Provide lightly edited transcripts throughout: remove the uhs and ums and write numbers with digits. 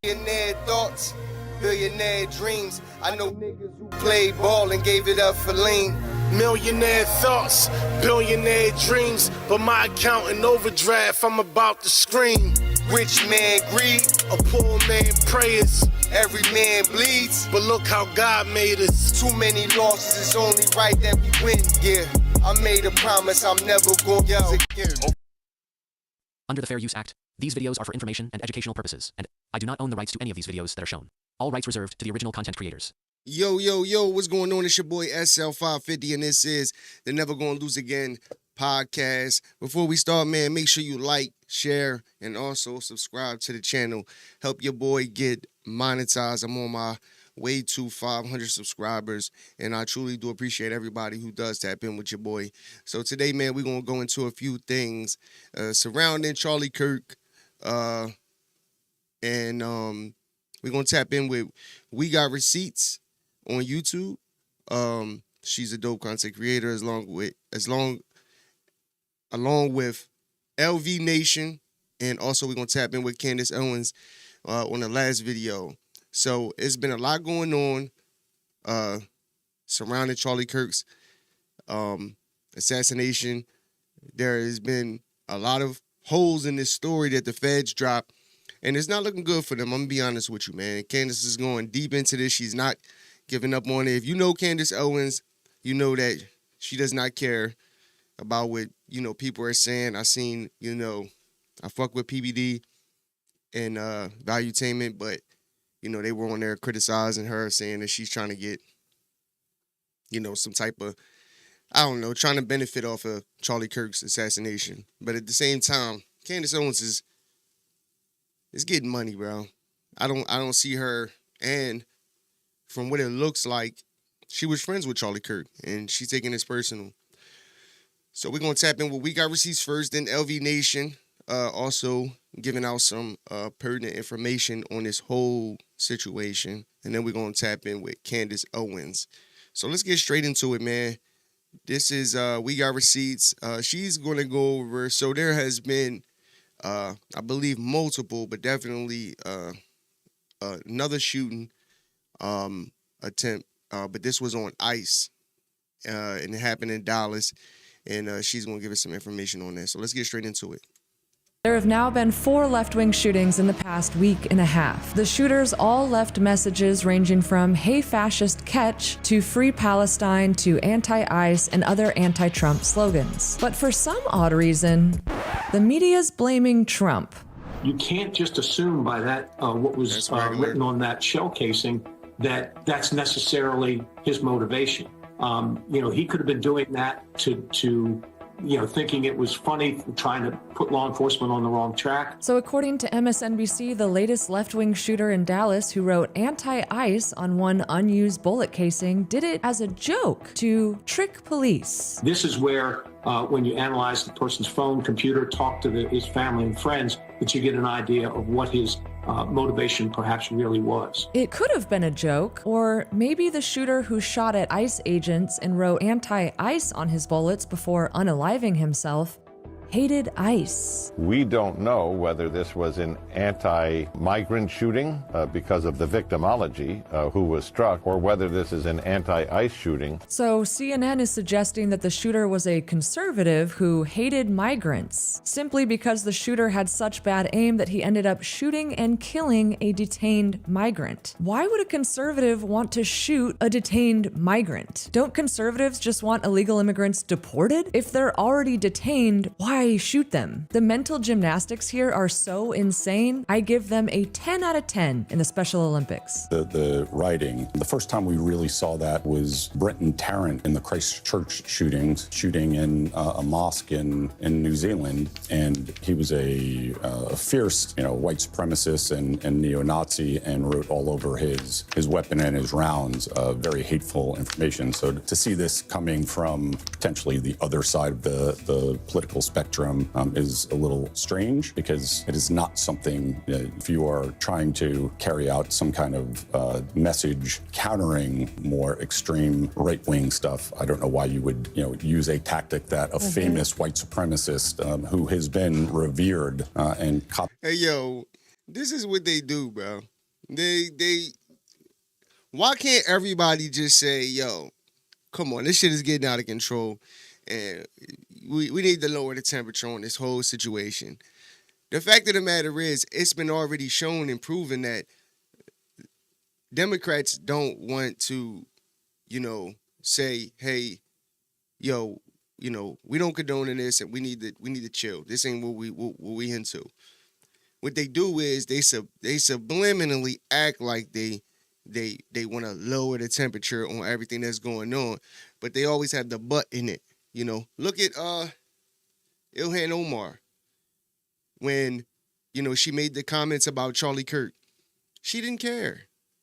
Billionaire thoughts, billionaire dreams. I know niggas who played ball and gave it up for lean. Millionaire thoughts, billionaire dreams, but my account in overdraft, I'm about to scream. Rich man greed, a poor man prayers. Every man bleeds, but look how God made us. Too many losses, it's only right that we win. Yeah, I made a promise I'm never gonna lose again. Under the Fair Use Act, these videos are for information and educational purposes, and I do not own the rights to any of these videos that are shown. All rights reserved to the original content creators. Yo, what's going on? It's your boy SL550, and this is the Never Gonna Lose Again podcast. Before we start, man, make sure you like, share, and also subscribe to the channel. Help your boy get monetized. I'm on my way to 500 subscribers, and I truly do appreciate everybody who does tap in with your boy. So today, man, we're going to go into a few things surrounding Charlie Kirk, and we're going to tap in with We Got Receipts on YouTube. She's a dope content creator along with LV Nation, and also we're going to tap in with Candace Owens on the last video. So it's been a lot going on surrounding Charlie Kirk's assassination. There has been a lot of holes in this story that the feds dropped, and it's not looking good for them. I'm going to be honest with you, man. Candace is going deep into this. She's not giving up on it. If you know Candace Owens, you know that she does not care about what, people are saying. I seen, I fuck with PBD and Valuetainment, but, they were on there criticizing her, saying that she's trying to get, some type of, trying to benefit off of Charlie Kirk's assassination. But at the same time, Candace Owens is getting money, bro. I don't see her, and from what it looks like, she was friends with Charlie Kirk, and she's taking this personal. So we're going to tap in with We Got Receipts first, then LV Nation, also giving out some pertinent information on this whole situation. And then we're going to tap in with Candace Owens. So let's get straight into it, man. This is We Got Receipts. She's going to go over. So there has been, I believe, multiple, but definitely another shooting attempt. But this was on ICE, and it happened in Dallas. And she's going to give us some information on that. So let's get straight into it. There have now been 4 left-wing shootings in the past week and a half. The shooters all left messages ranging from "Hey fascist, catch" to "Free Palestine" to anti-ICE and other anti-Trump slogans. But for some odd reason, the media's blaming Trump. You can't just assume by that what was written on that shell casing that's necessarily his motivation. He could have been doing that to thinking it was funny, trying to put law enforcement on the wrong track. So according to MSNBC, the latest left-wing shooter in Dallas who wrote anti-ICE on one unused bullet casing did it as a joke to trick police. This is where, when you analyze the person's phone, computer, talk to his family and friends, that you get an idea of what his motivation perhaps really was. It could have been a joke, or maybe the shooter who shot at ICE agents and wrote anti-ICE on his bullets before unaliving himself hated ICE. We don't know whether this was an anti-migrant shooting because of the victimology who was struck, or whether this is an anti-ICE shooting. So CNN is suggesting that the shooter was a conservative who hated migrants, simply because the shooter had such bad aim that he ended up shooting and killing a detained migrant. Why would a conservative want to shoot a detained migrant? Don't conservatives just want illegal immigrants deported? If they're already detained, why shoot them? The mental gymnastics here are so insane. I give them a 10 out of 10 in the Special Olympics. The writing, the first time we really saw that was Brenton Tarrant in the Christchurch shooting in a mosque in New Zealand. And he was a fierce, white supremacist and neo-Nazi, and wrote all over his weapon and his rounds very hateful information. So to see this coming from potentially the other side of the political spectrum is a little strange, because it is not something, if you are trying to carry out some kind of message countering more extreme right-wing stuff, I don't know why you would use a tactic that a famous white supremacist who has been revered and Hey, yo, This is what they do, bro. They why can't everybody just say, yo, come on, this shit is getting out of control and we need to lower the temperature on this whole situation. The fact of the matter is, it's been already shown and proven that Democrats don't want to, say, hey, yo, we don't condone this and we need to chill. This ain't what we into. What they do is they subliminally act like they want to lower the temperature on everything that's going on, but they always have the but in it. Look at Ilhan Omar when she made the comments about Charlie Kirk. She didn't care.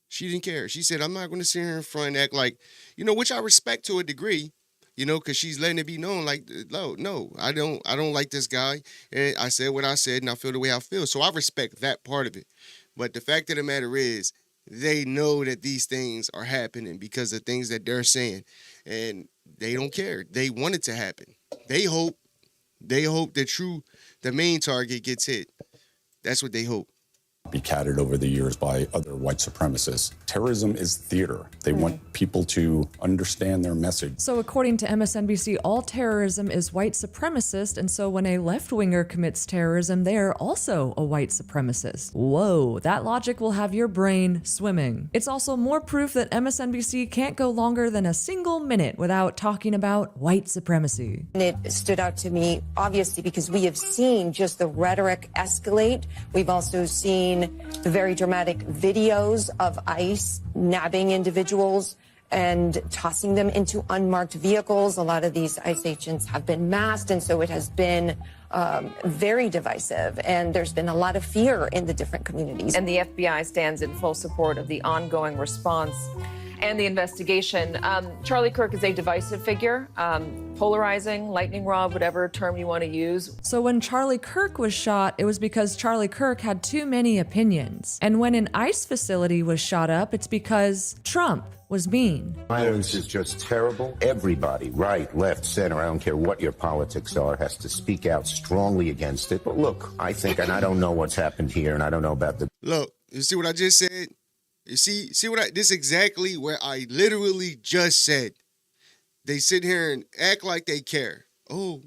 She said, I'm not going to sit here in front and act like, which I respect to a degree, because she's letting it be known like, no, I don't like this guy. And I said what I said and I feel the way I feel. So I respect that part of it. But the fact of the matter is, they know that these things are happening because of things that they're saying. And they don't care. They want it to happen. They hope the main target gets hit. That's what they hope. Be catted over the years by other white supremacists. Terrorism is theater. They want people to understand their message. So according to MSNBC, all terrorism is white supremacist, and so when a left-winger commits terrorism, they are also a white supremacist. Whoa, that logic will have your brain swimming. It's also more proof that MSNBC can't go longer than a single minute without talking about white supremacy. It stood out to me, obviously, because we have seen just the rhetoric escalate. We've also seen the very dramatic videos of ICE nabbing individuals and tossing them into unmarked vehicles. A lot of these ICE agents have been masked, and so it has been very divisive, and there's been a lot of fear in the different communities. And the FBI stands in full support of the ongoing response and the investigation. Charlie Kirk is a divisive figure, polarizing, lightning rod, whatever term you want to use. So when Charlie Kirk was shot, it was because Charlie Kirk had too many opinions. And when an ICE facility was shot up, it's because Trump was mean. Violence is just terrible. Everybody, right, left, center, I don't care what your politics are, has to speak out strongly against it. But look, I think, and I don't know what's happened here, and I don't know about the... Look, you see what I just said? You see this is exactly where I literally just said. They sit here and act like they care. Oh,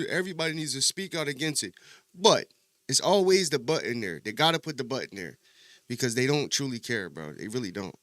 everybody needs to speak out against it. But it's always the but in there. They got to put the but in there because they don't truly care, bro. They really don't.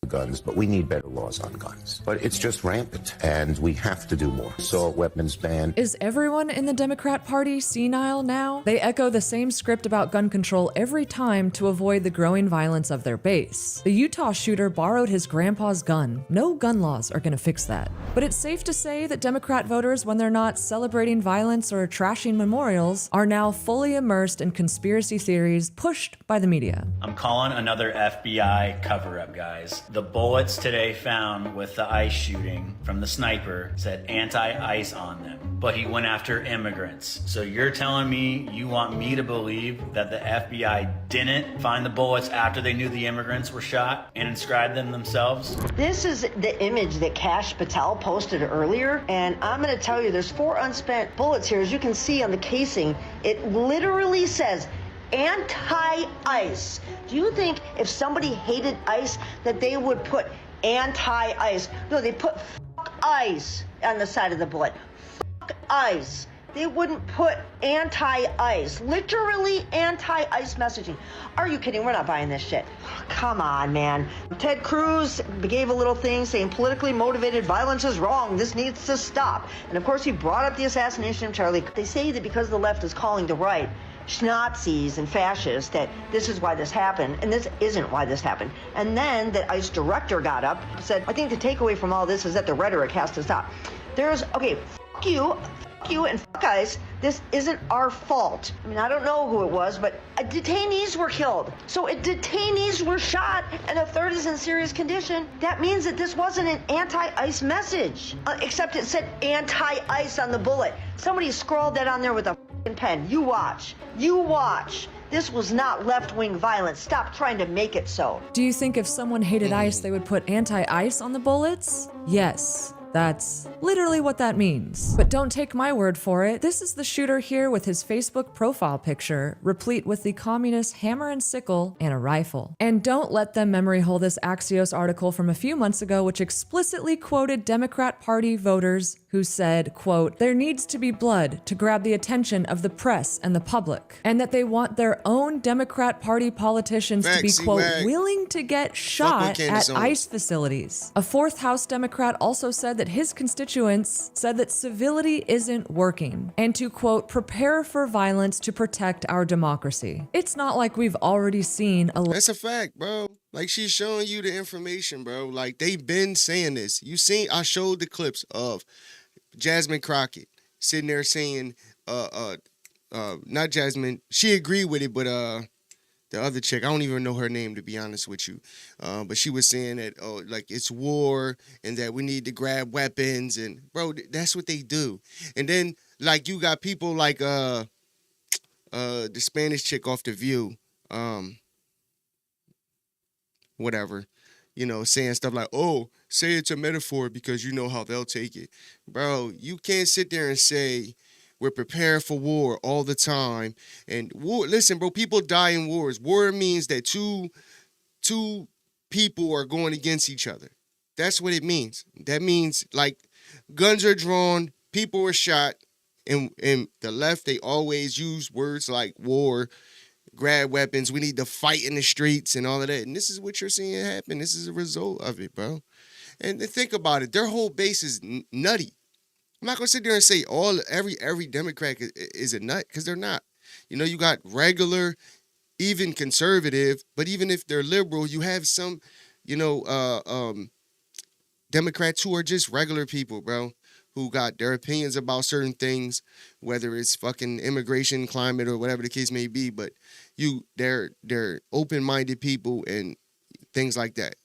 Guns, but we need better laws on guns. But it's just rampant, and we have to do more. Assault weapons ban. Is everyone in the Democrat Party senile now? They echo the same script about gun control every time to avoid the growing violence of their base. The Utah shooter borrowed his grandpa's gun. No gun laws are going to fix that. But it's safe to say that Democrat voters, when they're not celebrating violence or trashing memorials, are now fully immersed in conspiracy theories pushed by the media. I'm calling another FBI cover-up, guys. The bullets today found with the ICE shooting from the sniper said anti-ICE on them, but he went after immigrants. So you're telling me you want me to believe that the FBI didn't find the bullets after they knew the immigrants were shot and inscribed them themselves? This is the image that Kash Patel posted earlier, and I'm going to tell you there's 4 unspent bullets here. As you can see on the casing, it literally says anti-ICE. Do you think if somebody hated ICE that they would put anti-ICE? No, they put fuck ICE on the side of the bullet. Fuck ICE. They wouldn't put anti-ICE. Literally anti-ICE messaging. Are you kidding? We're not buying this shit. Come on, man. Ted Cruz gave a little thing saying politically motivated violence is wrong. This needs to stop. And of course, he brought up the assassination of Charlie. They say that because the left is calling the right Nazis and fascists, that this is why this happened, and this isn't why this happened. And then the ICE director got up and said, I think the takeaway from all this is that the rhetoric has to stop. Okay, fuck you, and fuck ICE. This isn't our fault. I mean, I don't know who it was, but detainees were killed. So if detainees were shot and a third is in serious condition, that means that this wasn't an anti-ICE message, except it said anti-ICE on the bullet. Somebody scrawled that on there with a pen. You watch. This was not left-wing violence. Stop trying to make it so. Do you think if someone hated ICE, they would put anti-ICE on the bullets? Yes. That's literally what that means. But don't take my word for it. This is the shooter here with his Facebook profile picture, replete with the communist hammer and sickle and a rifle. And don't let them memory hole this Axios article from a few months ago, which explicitly quoted Democrat Party voters who said, quote, there needs to be blood to grab the attention of the press and the public, and that they want their own Democrat Party politicians to be, quote, willing to get shot at ICE facilities. A fourth House Democrat also said that his constituents said that civility isn't working, and to, quote, prepare for violence to protect our democracy. It's not like we've already seen a... That's a fact, bro. Like, she's showing you the information, bro. Like, they've been saying this. You seen, I showed the clips of Jasmine Crockett sitting there saying, not Jasmine, she agreed with it, but the other chick, I don't even know her name, to be honest with you. But she was saying that, oh, like, it's war and that we need to grab weapons. And, bro, that's what they do. And then, like, you got people like the Spanish chick off The View, whatever, you know, saying stuff like, oh, say it's a metaphor because you know how they'll take it. Bro, you can't sit there and say we're preparing for war all the time. And war, listen, bro, people die in wars. War means that two people are going against each other. That's what it means. That means, like, guns are drawn, people are shot, and the left, they always use words like war, grab weapons, we need to fight in the streets and all of that. And this is what you're seeing happen. This is a result of it, bro. And think about it. Their whole base is nutty. I'm not going to sit there and say every Democrat is a nut, because they're not. You know, you got regular, even conservative, but even if they're liberal, you have some, you know, Democrats who are just regular people, bro, who got their opinions about certain things, whether it's fucking immigration, climate, or whatever the case may be. But they're open-minded people and things like that.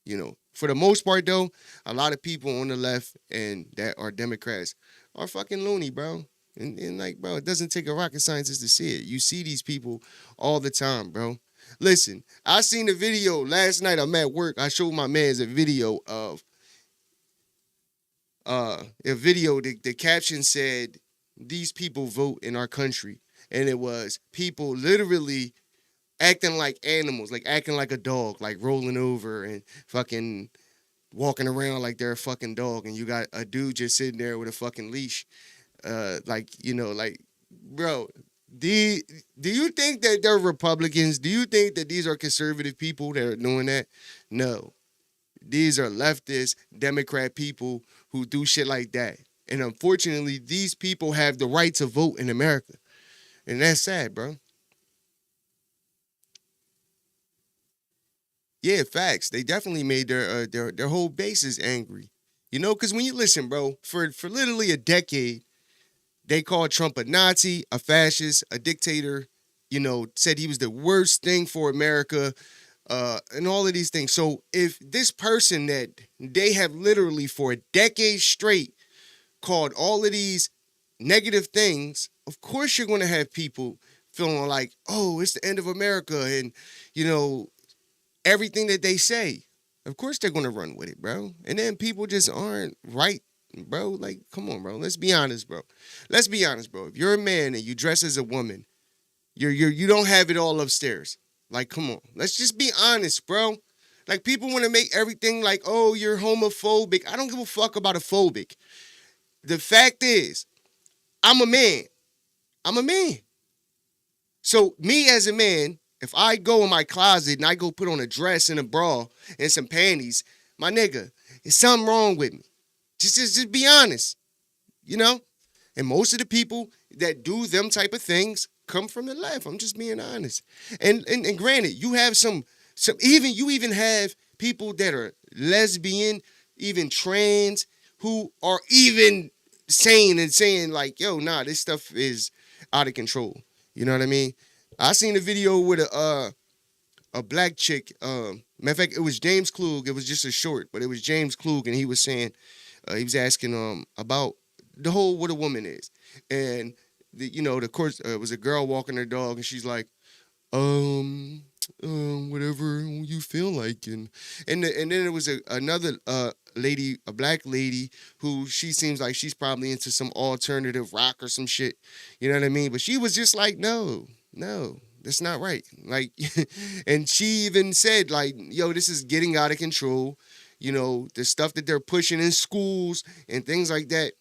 You know, for the most part, though, a lot of people on the left and that are Democrats are fucking loony, bro. And like, bro, it doesn't take a rocket scientist to see it. You see these people all the time, bro. Listen, I seen a video last night. I'm at work. I showed my mans a video of the caption said, these people vote in our country. And it was people literally acting like animals, like acting like a dog, like rolling over and fucking walking around like they're a fucking dog. And you got a dude just sitting there with a fucking leash. Like, you know, like, bro, do you think that they're Republicans? Do you think that these are conservative people that are doing that? No. These are leftist Democrat people who do shit like that. And unfortunately, these people have the right to vote in America. And that's sad, bro. Yeah, facts. They definitely made their whole bases angry. You know, because when you listen, bro, for literally a decade, they called Trump a Nazi, a fascist, a dictator, you know, said he was the worst thing for America, and all of these things. So if this person that they have literally for a decade straight called all of these negative things, of course you're going to have people feeling like, oh, it's the end of America, and, you know, everything that they say, of course they're going to run with it, bro. And then people just aren't right, bro. Like, come on, bro. Let's be honest, bro. Let's be honest, bro. If you're a man and you dress as a woman, you don't have it all upstairs. Like, come on. Let's just be honest, bro. Like, people want to make everything like, oh, you're homophobic. I don't give a fuck about a phobic. The fact is, I'm a man. I'm a man. So me as a man, if I go in my closet and I go put on a dress and a bra and some panties, my nigga, there's something wrong with me. Just be honest, you know? And most of the people that do them type of things come from the left. I'm just being honest. And granted, you have some you even have people that are lesbian, even trans, who are even saying like, yo, nah, this stuff is out of control. You know what I mean? I seen a video with a black chick. Matter of fact, it was James Klug. It was just a short, but it was James Klug, and he was saying, he was asking about the whole what a woman is, and of course, it was a girl walking her dog, and she's like, whatever you feel like, and then it was another black lady who she seems like she's probably into some alternative rock or some shit. You know what I mean? But she was just like, no, that's not right. Like, and she even said like, yo, this is getting out of control. You know, the stuff that they're pushing in schools and things like that,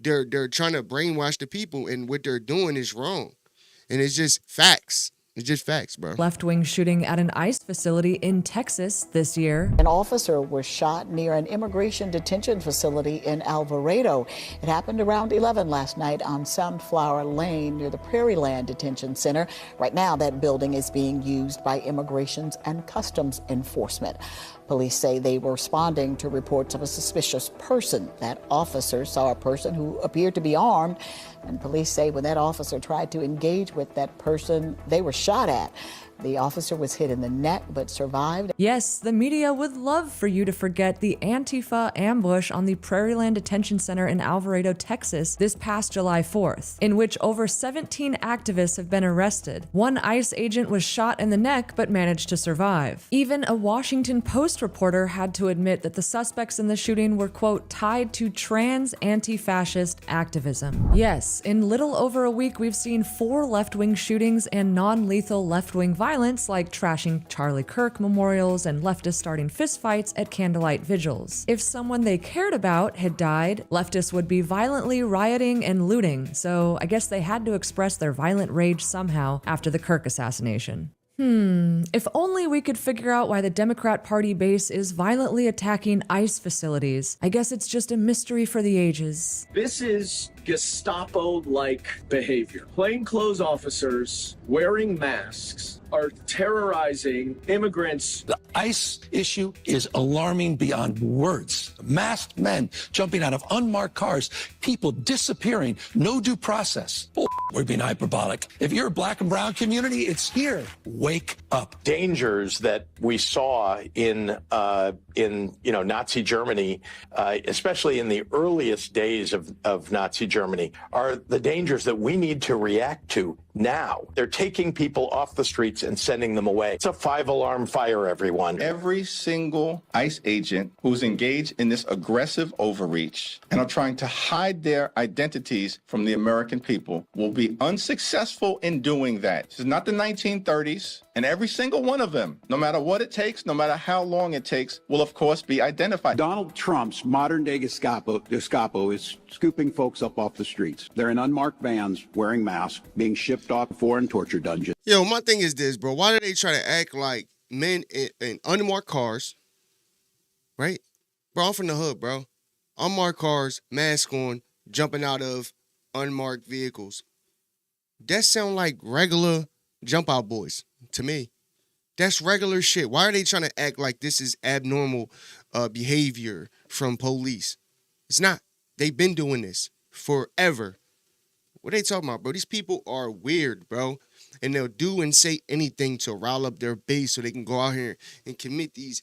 they're trying to brainwash the people, and what they're doing is wrong. And it's just facts. It's just facts, bro. Left-wing shooting at an ICE facility in Texas this year. An officer was shot near an immigration detention facility in Alvarado. It happened around 11 last night on Sunflower Lane near the Prairieland Detention Center. Right now, that building is being used by Immigrations and Customs Enforcement. Police say they were responding to reports of a suspicious person. That officer saw a person who appeared to be armed, and police say when that officer tried to engage with that person, they were shot at. The officer was hit in the neck but survived. Yes, the media would love for you to forget the Antifa ambush on the Prairieland Detention Center in Alvarado, Texas this past July 4th, in which over 17 activists have been arrested. One ICE agent was shot in the neck but managed to survive. Even a Washington Post reporter had to admit that the suspects in the shooting were, quote, tied to trans anti-fascist activism. Yes, in little over a week, we've seen 4 left-wing shootings and non-lethal left-wing violence, like trashing Charlie Kirk memorials and leftists starting fistfights at candlelight vigils. If someone they cared about had died, leftists would be violently rioting and looting, so I guess they had to express their violent rage somehow after the Kirk assassination. If only we could figure out why the Democrat Party base is violently attacking ICE facilities. I guess it's just a mystery for the ages. This is Gestapo-like behavior. Plainclothes officers wearing masks are terrorizing immigrants. The ICE issue is alarming beyond words. Masked men jumping out of unmarked cars, people disappearing, no due process. We're being hyperbolic. If you're a black and brown community, it's here. Wake up. Dangers that we saw in Nazi Germany, especially in the earliest days of Nazi Germany, are the dangers that we need to react to now. They're taking people off the streets and sending them away. It's a 5-alarm fire, everyone. Every single ICE agent who's engaged in this aggressive overreach and are trying to hide their identities from the American people will be unsuccessful in doing that. This is not the 1930s, and every single one of them, no matter what it takes, no matter how long it takes, will of course be identified. Donald Trump's modern-day Gestapo is scooping folks up off the streets. They're in unmarked vans, wearing masks, being shipped off to foreign torture dungeons. Yo, my thing is this, bro. Why do they try to act like men in unmarked cars, right? Bro, I'm from the hood, bro. Unmarked cars, mask on, jumping out of unmarked vehicles. That sound like regular jump out boys to me. That's regular shit. Why are they trying to act like this is abnormal behavior from police? It's not. They've been doing this forever. What are they talking about, bro? These people are weird, bro. And they'll do and say anything to rile up their base so they can go out here and commit these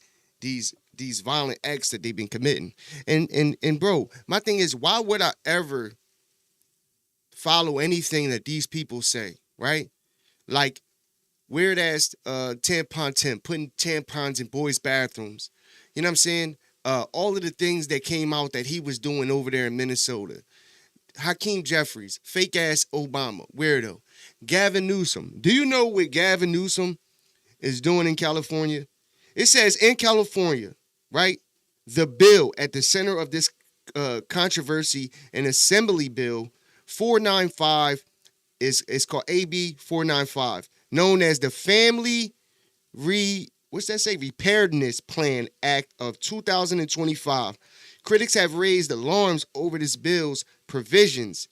violent acts that they've been committing. And bro, my thing is, why would I ever follow anything that these people say, right? Like weird ass tampon Tim, putting tampons in boys' bathrooms. You know what I'm saying? All of the things that came out that he was doing over there in Minnesota. Hakeem Jeffries, fake ass Obama, weirdo. Gavin Newsom. Do you know what Gavin Newsom is doing in California? It says in California, right? The bill at the center of this controversy, an assembly bill 495 is called AB 495, known as the Family Preparedness Plan Act of 2025. Critics have raised alarms over this bill's provisions,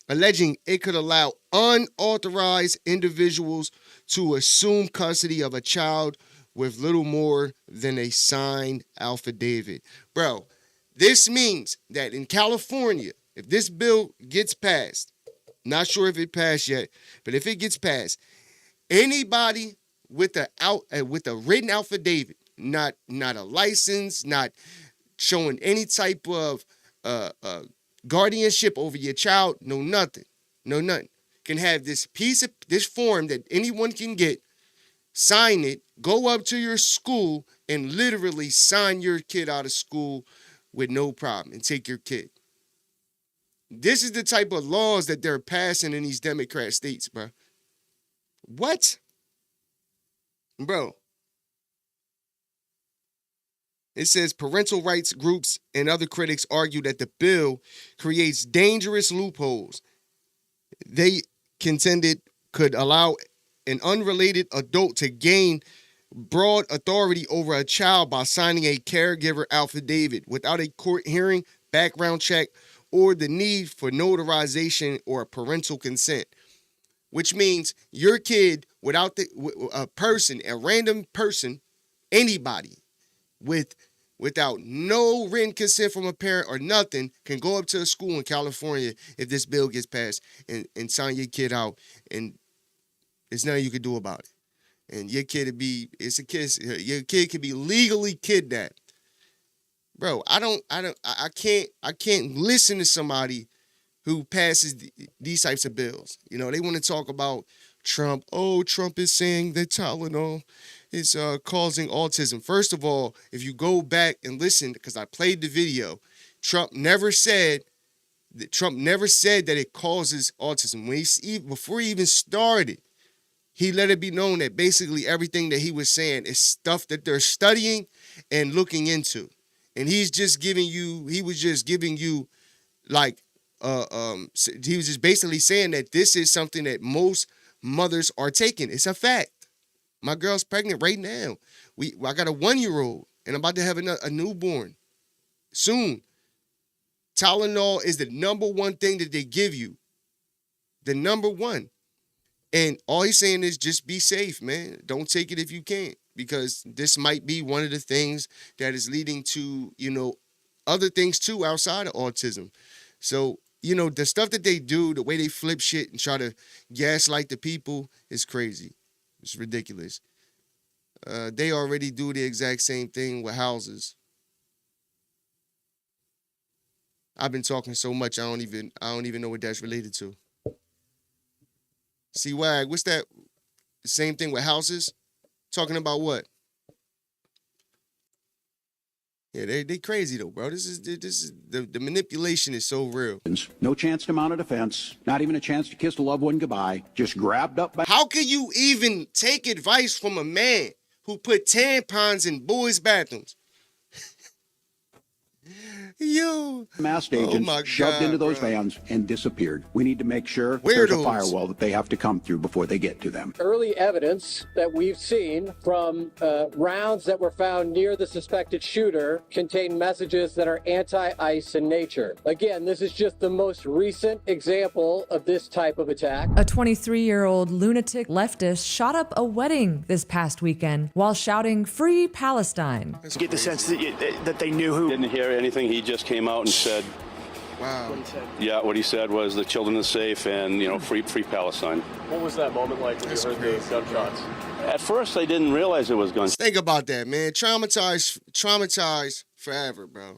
alleging it could allow unauthorized individuals to assume custody of a child with little more than a signed affidavit. Bro, this means that in California, if this bill gets passed, not sure if it passed yet, but if it gets passed, anybody with a written affidavit, not a license, not showing any type of guardianship over your child, no nothing, can have this form that anyone can get, sign it, go up to your school and literally sign your kid out of school with no problem and take your kid. This is the type of laws that they're passing in these Democrat states, bro. What? Bro. It says parental rights groups and other critics argue that the bill creates dangerous loopholes. They contended could allow an unrelated adult to gain broad authority over a child by signing a caregiver affidavit without a court hearing, background check, or the need for notarization or parental consent. Which means your kid, without a random person, anybody, without no written consent from a parent or nothing, can go up to a school in California if this bill gets passed and sign your kid out, and there's nothing you can do about it. And your kid your kid could be legally kidnapped. Bro, I can't listen to somebody who passes these types of bills. You know, they want to talk about Trump. Oh, Trump is saying that Tylenol is causing autism. First of all, if you go back and listen, because I played the video, Trump never said that it causes autism. Before he even started, he let it be known that basically everything that he was saying is stuff that they're studying and looking into. And he was just giving you he was just basically saying that this is something that most mothers are taking. It's a fact. My girl's pregnant right now. I got a 1-year-old and I'm about to have a newborn soon. Tylenol is the number one thing that they give you. The number one. And all he's saying is just be safe, man. Don't take it if you can't, because this might be one of the things that is leading to, other things too outside of autism. So, the stuff that they do, the way they flip shit and try to gaslight the people is crazy. It's ridiculous. They already do the exact same thing with houses. I've been talking so much, I don't even know what that's related to. See, Wag, what's that? Same thing with houses? Talking about what? Yeah, they crazy though, bro. This is the manipulation is so real. No chance to mount a defense, not even a chance to kiss a loved one goodbye, just grabbed up by... How can you even take advice from a man who put tampons in boys' bathrooms? Yo, masked agents shoved into those vans and disappeared. We need to make sure there's a firewall that they have to come through before they get to them. Early evidence that we've seen from rounds that were found near the suspected shooter contain messages that are anti-ICE in nature. Again, this is just the most recent example of this type of attack. A 23-year-old lunatic leftist shot up a wedding this past weekend while shouting "Free Palestine." Get the sense that they knew who. Didn't hear anything. He just came out and said, "Wow." What he said. Yeah, what he said was the children are safe and free Palestine. What was that moment like when you heard the gunshots? At first, I didn't realize it was gunshots. Think about that, man. Traumatized forever, bro.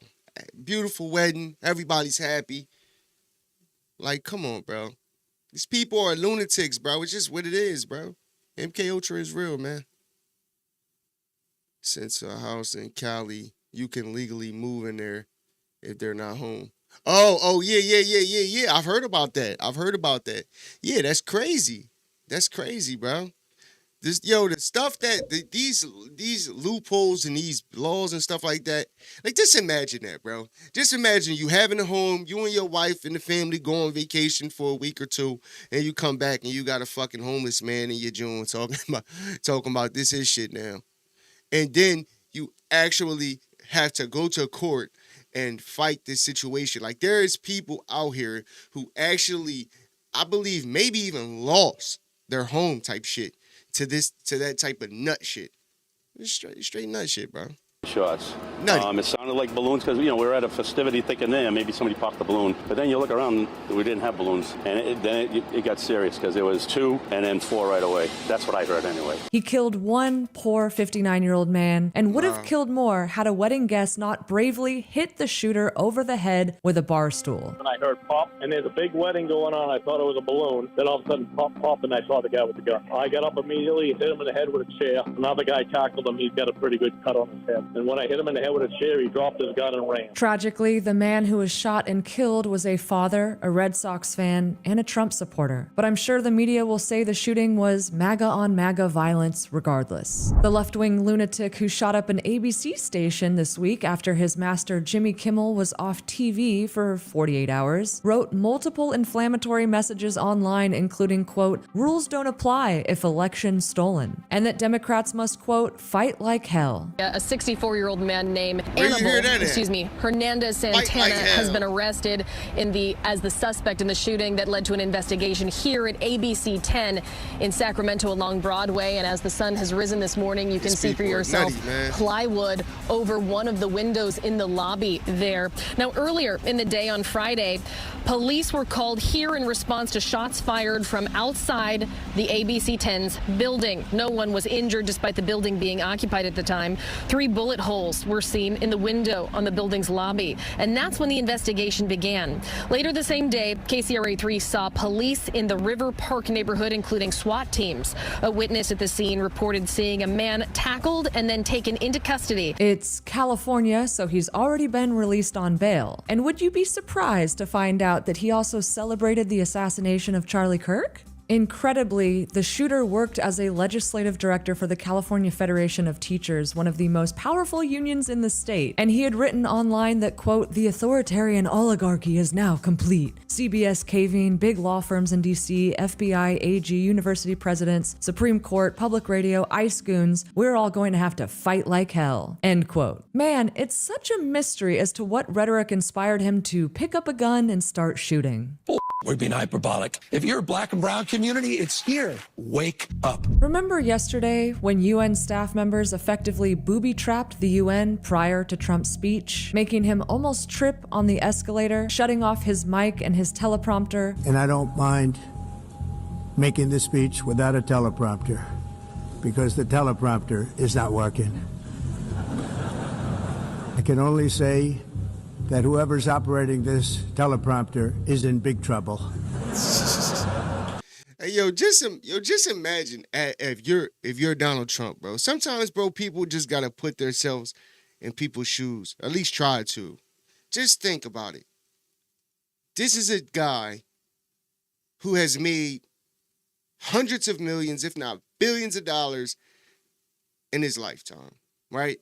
Beautiful wedding. Everybody's happy. Like, come on, bro. These people are lunatics, bro. It's just what it is, bro. MK Ultra is real, man. Since a house in Cali, you can legally move in there if they're not home. Oh, yeah. I've heard about that. Yeah, that's crazy. That's crazy, bro. The stuff that these loopholes and these laws and stuff like that. Like, just imagine that, bro. Just imagine you having a home, you and your wife and the family go on vacation for a week or two, and you come back and you got a fucking homeless man in your joint talking about this is shit now. And then you actually have to go to court and fight this situation. Like, there is people out here who actually, I believe, maybe even lost their home type shit to that type of nut shit. It's straight nut shit, bro. Shots. Nutty. It sounded like balloons because, we were at a festivity thinking maybe somebody popped the balloon. But then you look around, we didn't have balloons. And then it got serious because there was 2 and then 4 right away. That's what I heard anyway. He killed one poor 59-year-old man and would have killed more had a wedding guest not bravely hit the shooter over the head with a bar stool. When I heard pop, and there's a big wedding going on, I thought it was a balloon. Then all of a sudden, pop, and I saw the guy with the gun. I got up immediately, hit him in the head with a chair. Another guy tackled him. He's got a pretty good cut on his head. And when I hit him in the head head with a chair. He dropped his gun and ran. Tragically, the man who was shot and killed was a father, a Red Sox fan, and a Trump supporter. But I'm sure the media will say the shooting was MAGA on MAGA violence regardless. The left-wing lunatic who shot up an ABC station this week after his master Jimmy Kimmel was off TV for 48 hours wrote multiple inflammatory messages online, including, quote, rules don't apply if election's stolen, and that Democrats must, quote, fight like hell. A 64-year-old man named Hernandez Santana has been arrested as the suspect in the shooting that led to an investigation here at ABC 10 in Sacramento along Broadway. And as the sun has risen this morning, you can see for yourself plywood over one of the windows in the lobby there. Now, earlier in the day on Friday, police were called here in response to shots fired from outside the ABC 10's building. No one was injured despite the building being occupied at the time. 3 bullet holes were seen in the window on the building's lobby, and that's when the investigation began. Later the same day, KCRA3 saw police in the River Park neighborhood, including SWAT teams. A witness at the scene reported seeing a man tackled and then taken into custody. It's California, so he's already been released on bail. And would you be surprised to find out that he also celebrated the assassination of Charlie Kirk? Incredibly, the shooter worked as a legislative director for the California Federation of Teachers, one of the most powerful unions in the state. And he had written online that, quote, the authoritarian oligarchy is now complete. CBS caving, big law firms in DC, FBI, AG, university presidents, Supreme Court, public radio, ICE goons, we're all going to have to fight like hell, end quote. Man, it's such a mystery as to what rhetoric inspired him to pick up a gun and start shooting. We're being hyperbolic. If you're a black and brown community, it's here. Wake up. Remember yesterday when UN staff members effectively booby-trapped the UN prior to Trump's speech, making him almost trip on the escalator, shutting off his mic and his teleprompter? And I don't mind making this speech without a teleprompter, because the teleprompter is not working. I can only say that whoever's operating this teleprompter is in big trouble. Hey, just imagine if you're Donald Trump, bro. Sometimes, bro, people just gotta put themselves in people's shoes. At least try to. Just think about it. This is a guy who has made hundreds of millions, if not billions of dollars in his lifetime, right?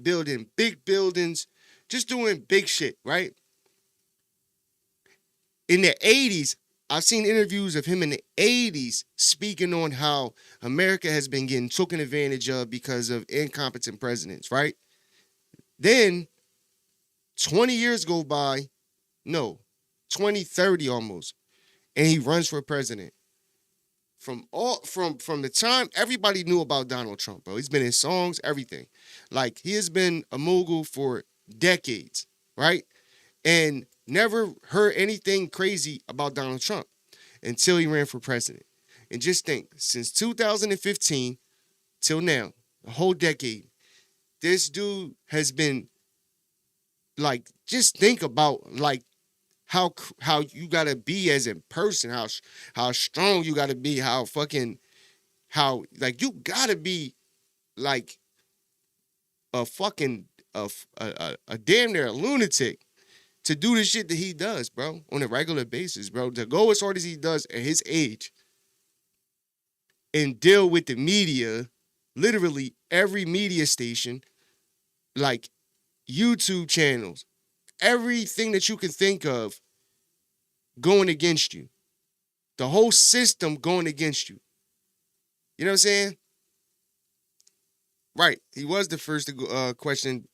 Building big buildings, just doing big shit, right? In the 80s, I've seen interviews of him in the 80s speaking on how America has been getting taken advantage of because of incompetent presidents, right? Then 20 years go by, 30 almost, and he runs for president. From the time everybody knew about Donald Trump, bro. He's been in songs, everything. Like, he has been a mogul for decades, right? And never heard anything crazy about Donald Trump until he ran for president. And just think, since 2015 till now, a whole decade, this dude has been, like, just think about, like, how you gotta be as a person, how strong you gotta be, how you gotta be like a fucking a damn near a lunatic to do the shit that he does, bro, on a regular basis, bro. To go as hard as he does at his age and deal with the media, literally every media station, like YouTube channels, everything that you can think of going against you. The whole system going against you. You know what I'm saying? Right. He was the first to question.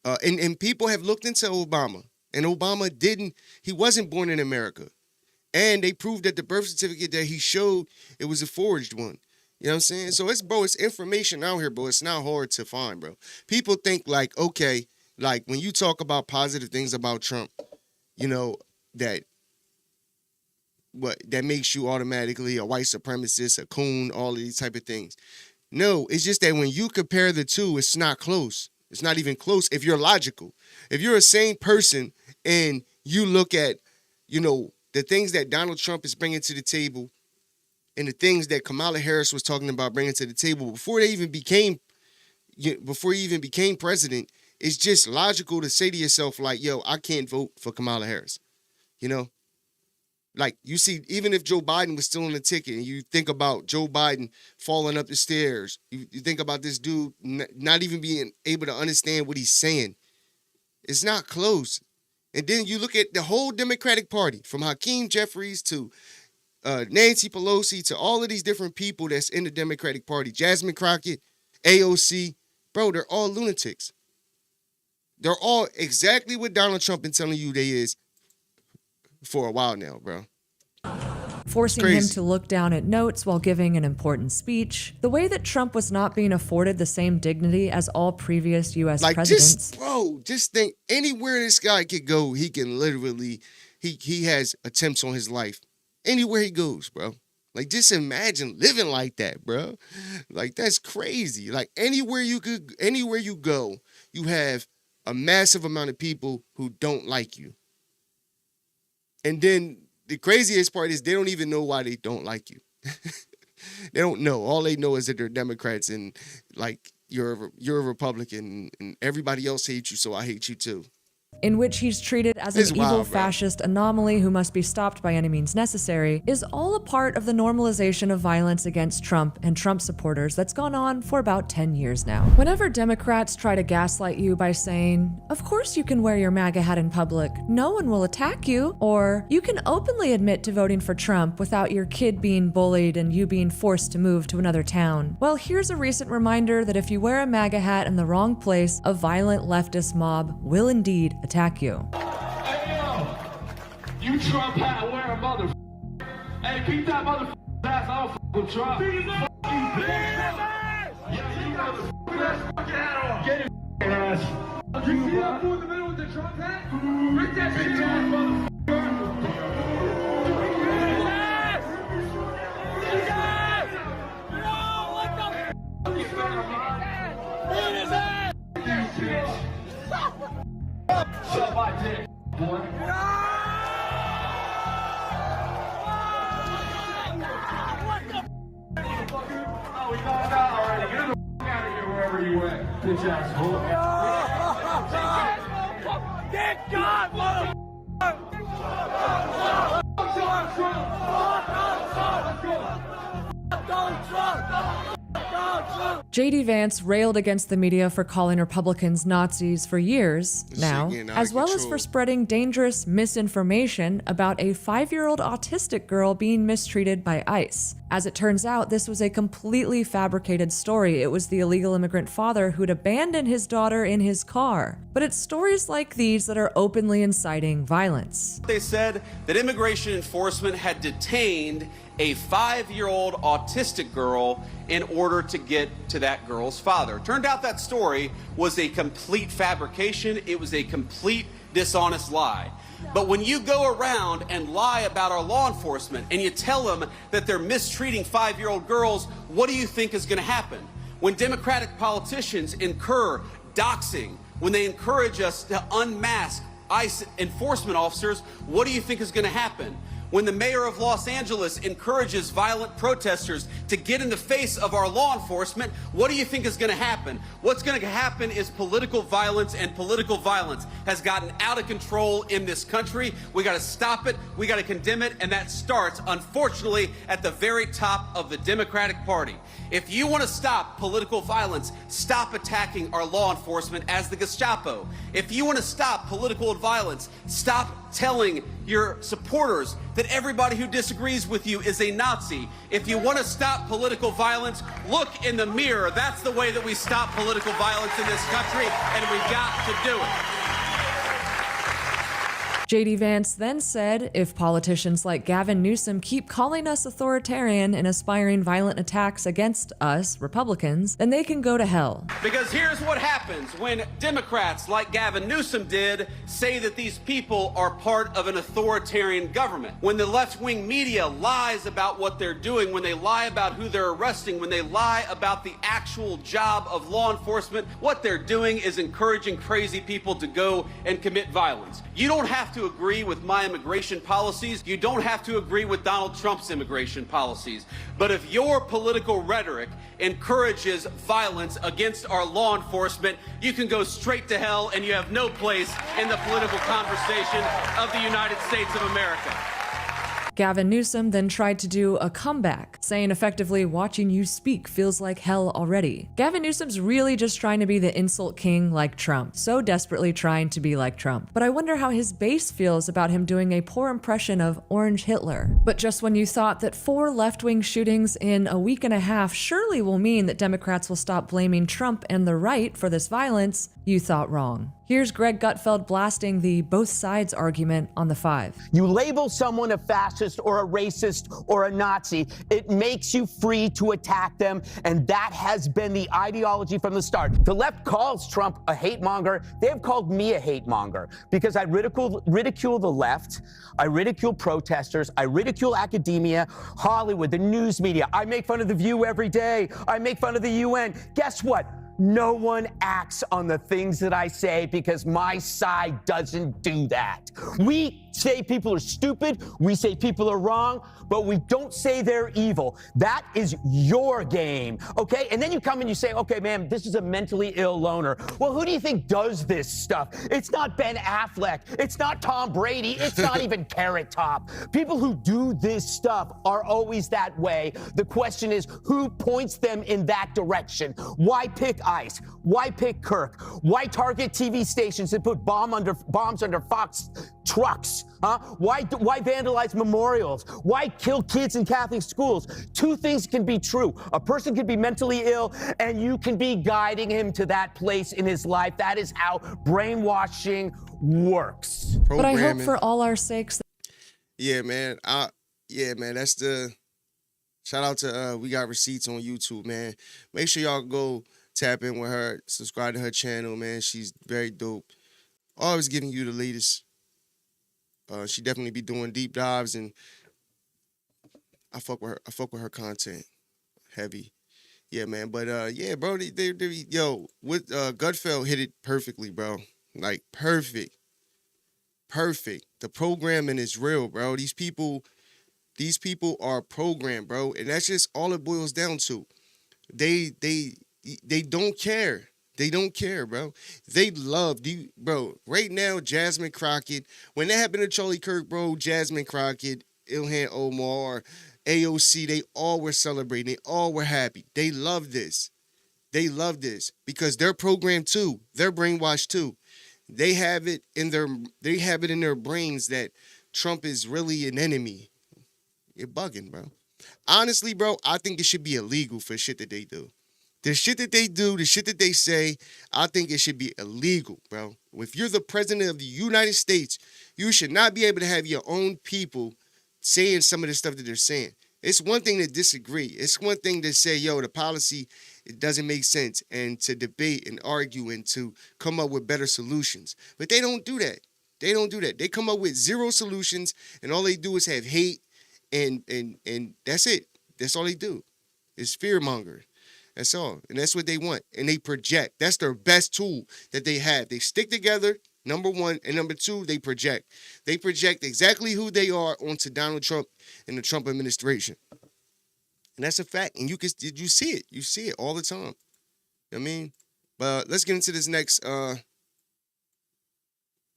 And people have looked into Obama. And Obama he wasn't born in America. And they proved that the birth certificate that he showed, it was a forged one. You know what I'm saying? So it's information out here, bro. It's not hard to find, bro. People think like, okay, like when you talk about positive things about Trump, you know, that makes you automatically a white supremacist, a coon, all of these type of things. No, it's just that when you compare the two, it's not close. It's not even close if you're logical. If you're a sane person and you look at, you know, the things that Donald Trump is bringing to the table and the things that Kamala Harris was talking about bringing to the table before they even became, before he even became president, it's just logical to say to yourself, like, yo, I can't vote for Kamala Harris. You know? Like, you see, even if Joe Biden was still on the ticket and you think about Joe Biden falling up the stairs, you think about this dude not even being able to understand what he's saying. It's not close. And then you look at the whole Democratic Party, from Hakeem Jeffries to Nancy Pelosi to all of these different people that's in the Democratic Party, Jasmine Crockett, AOC, bro, they're all lunatics. They're all exactly what Donald Trump been telling you they is for a while now, bro. Forcing him to look down at notes while giving an important speech. The way that Trump was not being afforded the same dignity as all previous U.S. presidents. Just think, anywhere this guy could go, he can literally, he has attempts on his life. Anywhere he goes, bro. Like, just imagine living like that, bro. Like, that's crazy. Like, anywhere you go, you have a massive amount of people who don't like you. And then the craziest part is they don't even know why they don't like you. They don't know. All they know is that they're Democrats and, like, you're a Republican and everybody else hates you, so I hate you too. In which he's treated as an evil fascist anomaly who must be stopped by any means necessary, is all a part of the normalization of violence against Trump and Trump supporters that's gone on for about 10 years now. Whenever Democrats try to gaslight you by saying, of course you can wear your MAGA hat in public, no one will attack you, or you can openly admit to voting for Trump without your kid being bullied and you being forced to move to another town. Well, here's a recent reminder that if you wear a MAGA hat in the wrong place, a violent leftist mob will indeed attack you. Hey, yo, you Trump hat wearing mother. Hey, keep that mother ass off with Trump. Yeah, you mother. Get his ass. You see that fool in the middle with the Trump hat? Rip that shit ass, mother. Shut my dick, boy. Oh, we got it out already. Get the out of here wherever you went. Bitch ass fool. Get God, J.D. Vance railed against the media for calling Republicans Nazis for years now, as well as for spreading dangerous misinformation about a 5-year-old autistic girl being mistreated by ICE. As it turns out, this was a completely fabricated story. It was the illegal immigrant father who'd abandoned his daughter in his car. But it's stories like these that are openly inciting violence. They said that immigration enforcement had detained a 5-year-old autistic girl in order to get to that girl's father. Turned out that story was a complete fabrication. It was a complete dishonest lie. But when you go around and lie about our law enforcement and you tell them that they're mistreating 5-year-old girls, what do you think is going to happen? When Democratic politicians incur doxing, when they encourage us to unmask ICE enforcement officers, what do you think is going to happen? When the mayor of Los Angeles encourages violent protesters to get in the face of our law enforcement, what do you think is going to happen? What's going to happen is political violence, and political violence has gotten out of control in this country. We got to stop it. We got to condemn it. And that starts, unfortunately, at the very top of the Democratic Party. If you want to stop political violence, stop attacking our law enforcement as the Gestapo. If you want to stop political violence, stop telling your supporters that everybody who disagrees with you is a Nazi. If you want to stop political violence, look in the mirror. That's the way that we stop political violence in this country, and we've got to do it. J.D. Vance then said, if politicians like Gavin Newsom keep calling us authoritarian and aspiring violent attacks against us, Republicans, then they can go to hell. Because here's what happens when Democrats like Gavin Newsom did say that these people are part of an authoritarian government. When the left-wing media lies about what they're doing, when they lie about who they're arresting, when they lie about the actual job of law enforcement, what they're doing is encouraging crazy people to go and commit violence. You don't have to to agree with my immigration policies. You don't have to agree with Donald Trump's immigration policies. But if your political rhetoric encourages violence against our law enforcement, you can go straight to hell, and you have no place in the political conversation of the United States of America. Gavin Newsom then tried to do a comeback, saying effectively, watching you speak feels like hell already. Gavin Newsom's really just trying to be the insult king like Trump, so desperately trying to be like Trump. But I wonder how his base feels about him doing a poor impression of Orange Hitler. But just when you thought that 4 left-wing shootings in a week and a half surely will mean that Democrats will stop blaming Trump and the right for this violence, you thought wrong. Here's Greg Gutfeld blasting the both sides argument on the 5. You label someone a fascist or a racist or a Nazi, it makes you free to attack them, and that has been the ideology from the start. The left calls Trump a hate monger. They have called me a hate monger because I ridicule the left, I ridicule protesters, I ridicule academia, Hollywood, the news media. I make fun of The View every day. I make fun of the UN. Guess what? No one acts on the things that I say because my side doesn't do that. We say people are stupid, we say people are wrong, but we don't say they're evil. That is your game, okay? And then you come and you say, okay, man, this is a mentally ill loner. Well, who do you think does this stuff? It's not Ben Affleck, it's not Tom Brady, it's not even Carrot Top. People who do this stuff are always that way. The question is, who points them in that direction? Why pick ICE? Why pick Kirk? Why target TV stations and put bombs under Fox trucks? Huh? Why vandalize memorials? Why kill kids in Catholic schools? 2 things can be true. A person can be mentally ill, and you can be guiding him to that place in his life. That is how brainwashing works. But I hope for all our sakes. Yeah, man. That's the shout out to We Got Receipts on YouTube, man. Make sure y'all go tap in with her, subscribe to her channel, man. She's very dope. Always giving you the latest. She definitely be doing deep dives, and I fuck with her. I fuck with her content, heavy. Yeah, man. But yeah, bro. With Gutfeld hit it perfectly, bro. Like perfect. The programming is real, bro. These people are programmed, bro, and that's just all it boils down to. They don't care. They don't care, bro. They love you, bro. Right now, Jasmine Crockett, when that happened to Charlie Kirk, bro, Jasmine Crockett, Ilhan Omar, AOC, they all were celebrating. They all were happy. They love this. They love this because they're programmed too. They're brainwashed too. They have it in their brains that Trump is really an enemy. You're bugging, bro. Honestly, bro, I think it should be illegal for shit that they do. The shit that they do, the shit that they say, I think it should be illegal, bro. If you're the president of the United States, you should not be able to have your own people saying some of the stuff that they're saying. It's one thing to disagree. It's one thing to say, yo, the policy, it doesn't make sense, and to debate and argue and to come up with better solutions. But they don't do that. They don't do that. They come up with 0 solutions, and all they do is have hate, and that's it. That's all they do. It's fear-mongering. That's all. And that's what they want. And they project. That's their best tool that they have. They stick together, number 1. And number 2, they project. They project exactly who they are onto Donald Trump and the Trump administration. And that's a fact. And you see it. You see it all the time. You know what I mean? But let's get into this next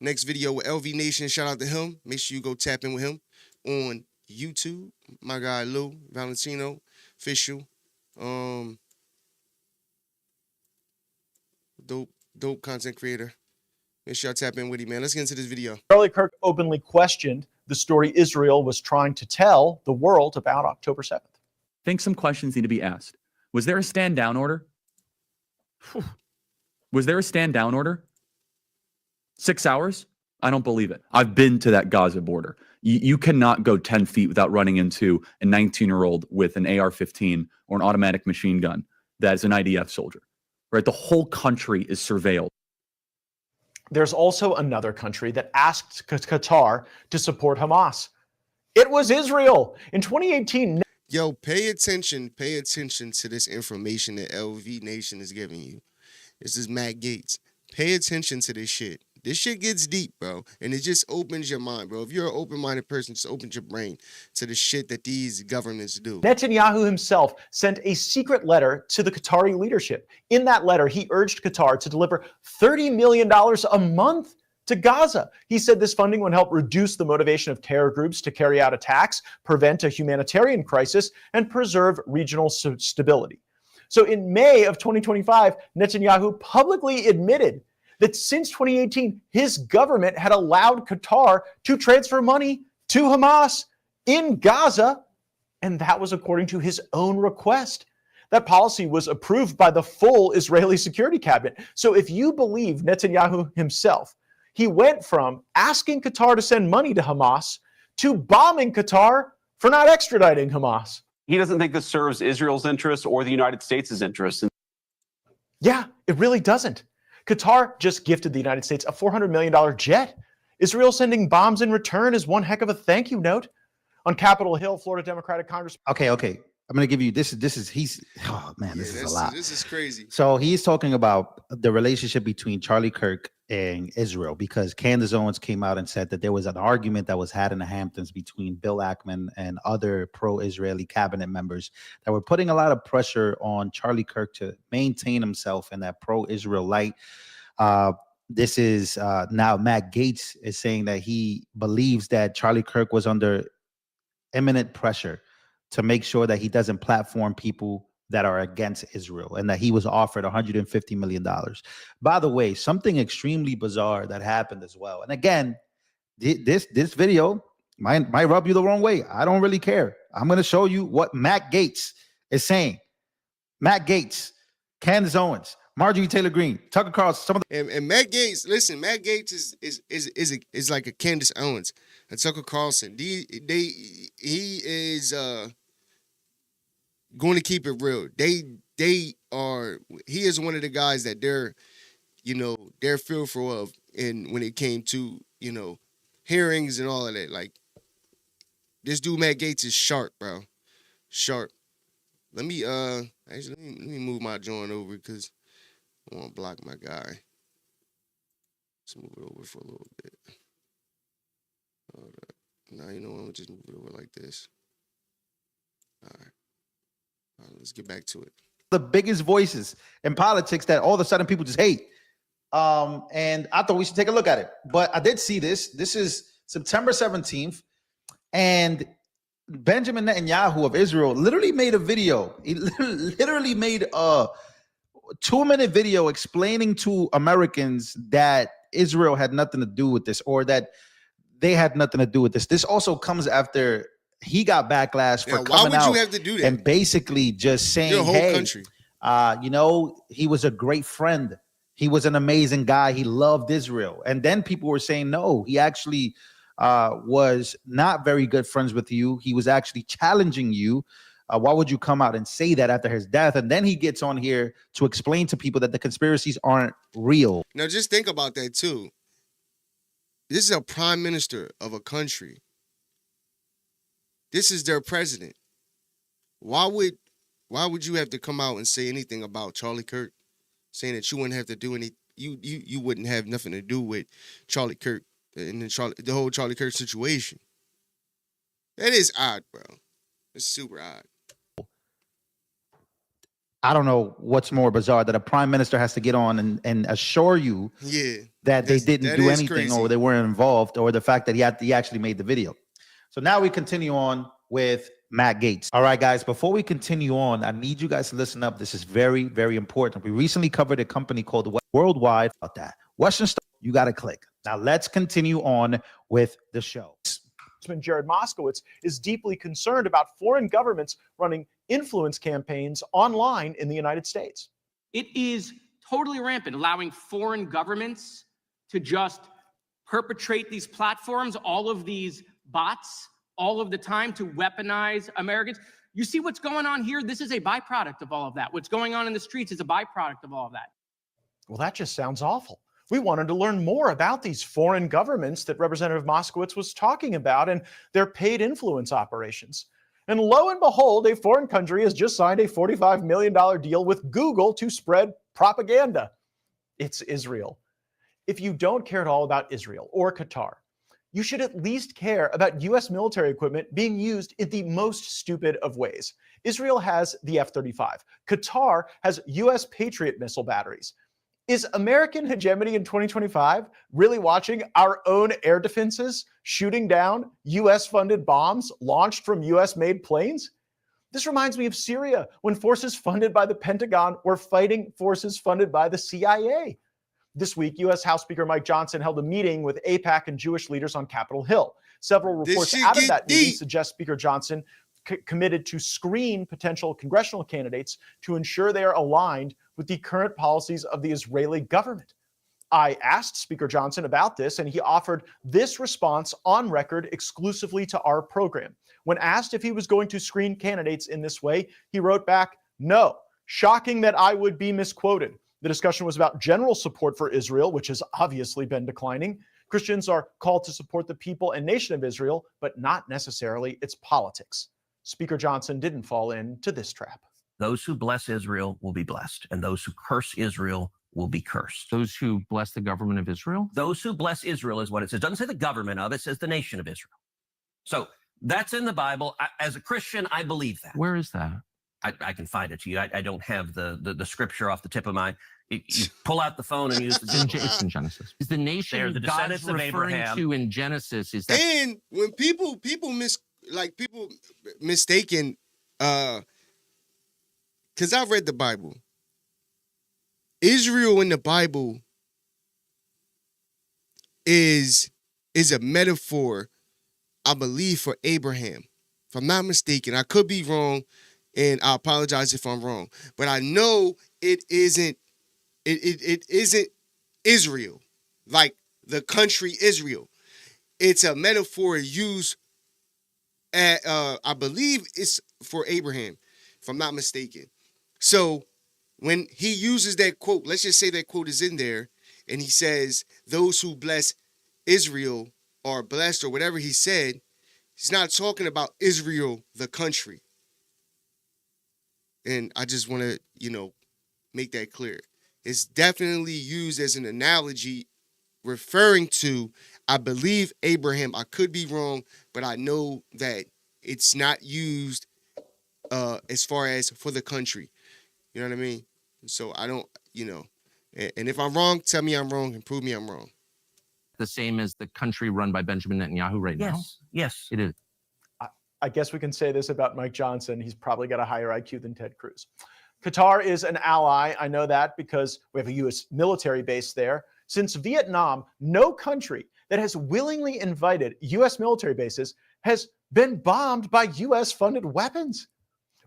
video with LV Nation. Shout out to him. Make sure you go tap in with him on YouTube. My guy Lou Valentino, official. Dope content creator. Make sure y'all tap in with him, man. Let's get into this video. Charlie Kirk openly questioned the story Israel was trying to tell the world about October 7th. I think some questions need to be asked. Was there a stand down order? Was there a stand down order? 6 hours? I don't believe it. I've been to that Gaza border. You cannot go 10 feet without running into a 19-year-old with an AR-15 or an automatic machine gun that is an IDF soldier. Right? The whole country is surveilled. There's also another country that asked Qatar to support Hamas. It was Israel. In 2018... Yo, pay attention to this information that LV Nation is giving you. This is Matt Gaetz. Pay attention to this shit. This shit gets deep, bro. And it just opens your mind, bro. If you're an open-minded person, just opens your brain to the shit that these governments do. Netanyahu himself sent a secret letter to the Qatari leadership. In that letter, he urged Qatar to deliver $30 million a month to Gaza. He said this funding would help reduce the motivation of terror groups to carry out attacks, prevent a humanitarian crisis, and preserve regional stability. So in May of 2025, Netanyahu publicly admitted that since 2018, his government had allowed Qatar to transfer money to Hamas in Gaza, and that was according to his own request. That policy was approved by the full Israeli security cabinet. So if you believe Netanyahu himself, he went from asking Qatar to send money to Hamas to bombing Qatar for not extraditing Hamas. He doesn't think this serves Israel's interest or the United States' interest. Yeah, it really doesn't. Qatar just gifted the United States a $400 million jet. Israel sending bombs in return is one heck of a thank you note. On Capitol Hill, Florida Democratic Congress. Okay. I'm going to give you this is he's oh man, this is a lot. This is crazy. So he's talking about the relationship between Charlie Kirk and Israel, because Candace Owens came out and said that there was an argument that was had in the Hamptons between Bill Ackman and other pro-Israeli cabinet members that were putting a lot of pressure on Charlie Kirk to maintain himself in that pro-Israel light. This is now Matt Gaetz is saying that he believes that Charlie Kirk was under imminent pressure to make sure that he doesn't platform people that are against Israel, and that he was offered $150 million. By the way, something extremely bizarre that happened as well. And again, this video might rub you the wrong way. I don't really care. I'm going to show you what Matt Gaetz is saying. Matt Gaetz, Candace Owens, Marjorie Taylor Greene, Tucker Carlson, some of the and Matt Gaetz. Listen, Matt Gaetz is like a Candace Owens, a Tucker Carlson. He is going to keep it real. He is one of the guys that they're fearful of, and when it came to hearings and all of that. Like, this dude Matt Gaetz is sharp, bro, sharp. Let me let me move my joint over because I want to block my guy. Let's move it over for a little bit. Hold up. Now you know what? I'll just move it over like this. All right. Let's get back to it. the biggest voices in politics that all of a sudden people just hate. And I thought we should take a look at it. But I did see this. This is September 17th. And Benjamin Netanyahu of Israel literally made a video. He literally made a 2-minute video explaining to Americans that Israel had nothing to do with this, or that they had nothing to do with this. This also comes after he got backlash for coming out you have to do that? And basically just saying, your whole hey, country. You know, he was a great friend. He was an amazing guy. He loved Israel. And then people were saying, no, he actually was not very good friends with you. He was actually challenging you. Why would you come out and say that after his death? And then he gets on here to explain to people that the conspiracies aren't real. Now, just think about that, too. This is a prime minister of a country. This is their president. Why would you have to come out and say anything about Charlie Kirk, saying that you wouldn't have to do any, you wouldn't have nothing to do with Charlie Kirk and the whole Charlie Kirk situation? That is odd, bro. It's super odd. I don't know what's more bizarre, that a prime minister has to get on and assure you that they didn't do anything crazy, or they weren't involved, or the fact that he actually made the video. So now we continue on with Matt Gaetz. All right, guys, before we continue on, I need you guys to listen up. This is very, very important. We recently covered a company called Worldwide about that. Western Star, you got to click. Now let's continue on with the show. Jared Moskowitz is deeply concerned about foreign governments running influence campaigns online in the United States. It is totally rampant, allowing foreign governments to just perpetrate these platforms, all of these bots, all of the time, to weaponize Americans. You see what's going on here? This is a byproduct of all of that. What's going on in the streets is a byproduct of all of that. Well, that just sounds awful. We wanted to learn more about these foreign governments that Representative Moskowitz was talking about and their paid influence operations. And lo and behold, a foreign country has just signed a $45 million deal with Google to spread propaganda. It's Israel. if you don't care at all about Israel or Qatar, you should at least care about U.S. military equipment being used in the most stupid of ways. Israel has the F-35. Qatar has U.S. Patriot missile batteries. Is American hegemony in 2025 really watching our own air defenses shooting down U.S.-funded bombs launched from U.S.-made planes? This reminds me of Syria, when forces funded by the Pentagon were fighting forces funded by the CIA. This week, U.S. House Speaker Mike Johnson held a meeting with AIPAC and Jewish leaders on Capitol Hill. Several reports out of that meeting suggest Speaker Johnson committed to screen potential congressional candidates to ensure they are aligned with the current policies of the Israeli government. I asked Speaker Johnson about this, and he offered this response on record exclusively to our program. When asked if he was going to screen candidates in this way, he wrote back, "No, shocking that I would be misquoted. The discussion was about general support for Israel, which has obviously been declining. Christians are called to support the people and nation of Israel, but not necessarily its politics." Speaker Johnson didn't fall into this trap. Those who bless Israel will be blessed, and those who curse Israel will be cursed. Those who bless the government of Israel? Those who bless Israel is what it says. It doesn't say the government of, it says the nation of Israel. So that's in the Bible. As a Christian, I believe that. Where is that? I can find it to you. I don't have the scripture off the tip of my. You pull out the phone and use the. It's in Genesis. Is the nation the God descendants is of referring Abraham. to in Genesis? Is that? And when people mistaken, because I've read the Bible. Israel in the Bible is a metaphor, I believe, for Abraham. If I'm not mistaken, I could be wrong, and I apologize if I'm wrong. But I know it isn't Israel, like the country Israel. It's a metaphor used at, I believe it's for Abraham, if I'm not mistaken. So when he uses that quote, let's just say that quote is in there, and he says, those who bless Israel are blessed, or whatever he said, he's not talking about Israel, the country. And I just want to, make that clear. It's definitely used as an analogy referring to, I believe, Abraham. I could be wrong, but I know that it's not used as far as for the country. You know what I mean? So I don't, and if I'm wrong, tell me I'm wrong and prove me I'm wrong. The same as the country run by Benjamin Netanyahu right now? Yes, it is. I guess we can say this about Mike Johnson. He's probably got a higher IQ than Ted Cruz. Qatar is an ally. I know that because we have a U.S. military base there. Since Vietnam, no country that has willingly invited U.S. military bases has been bombed by U.S.-funded weapons.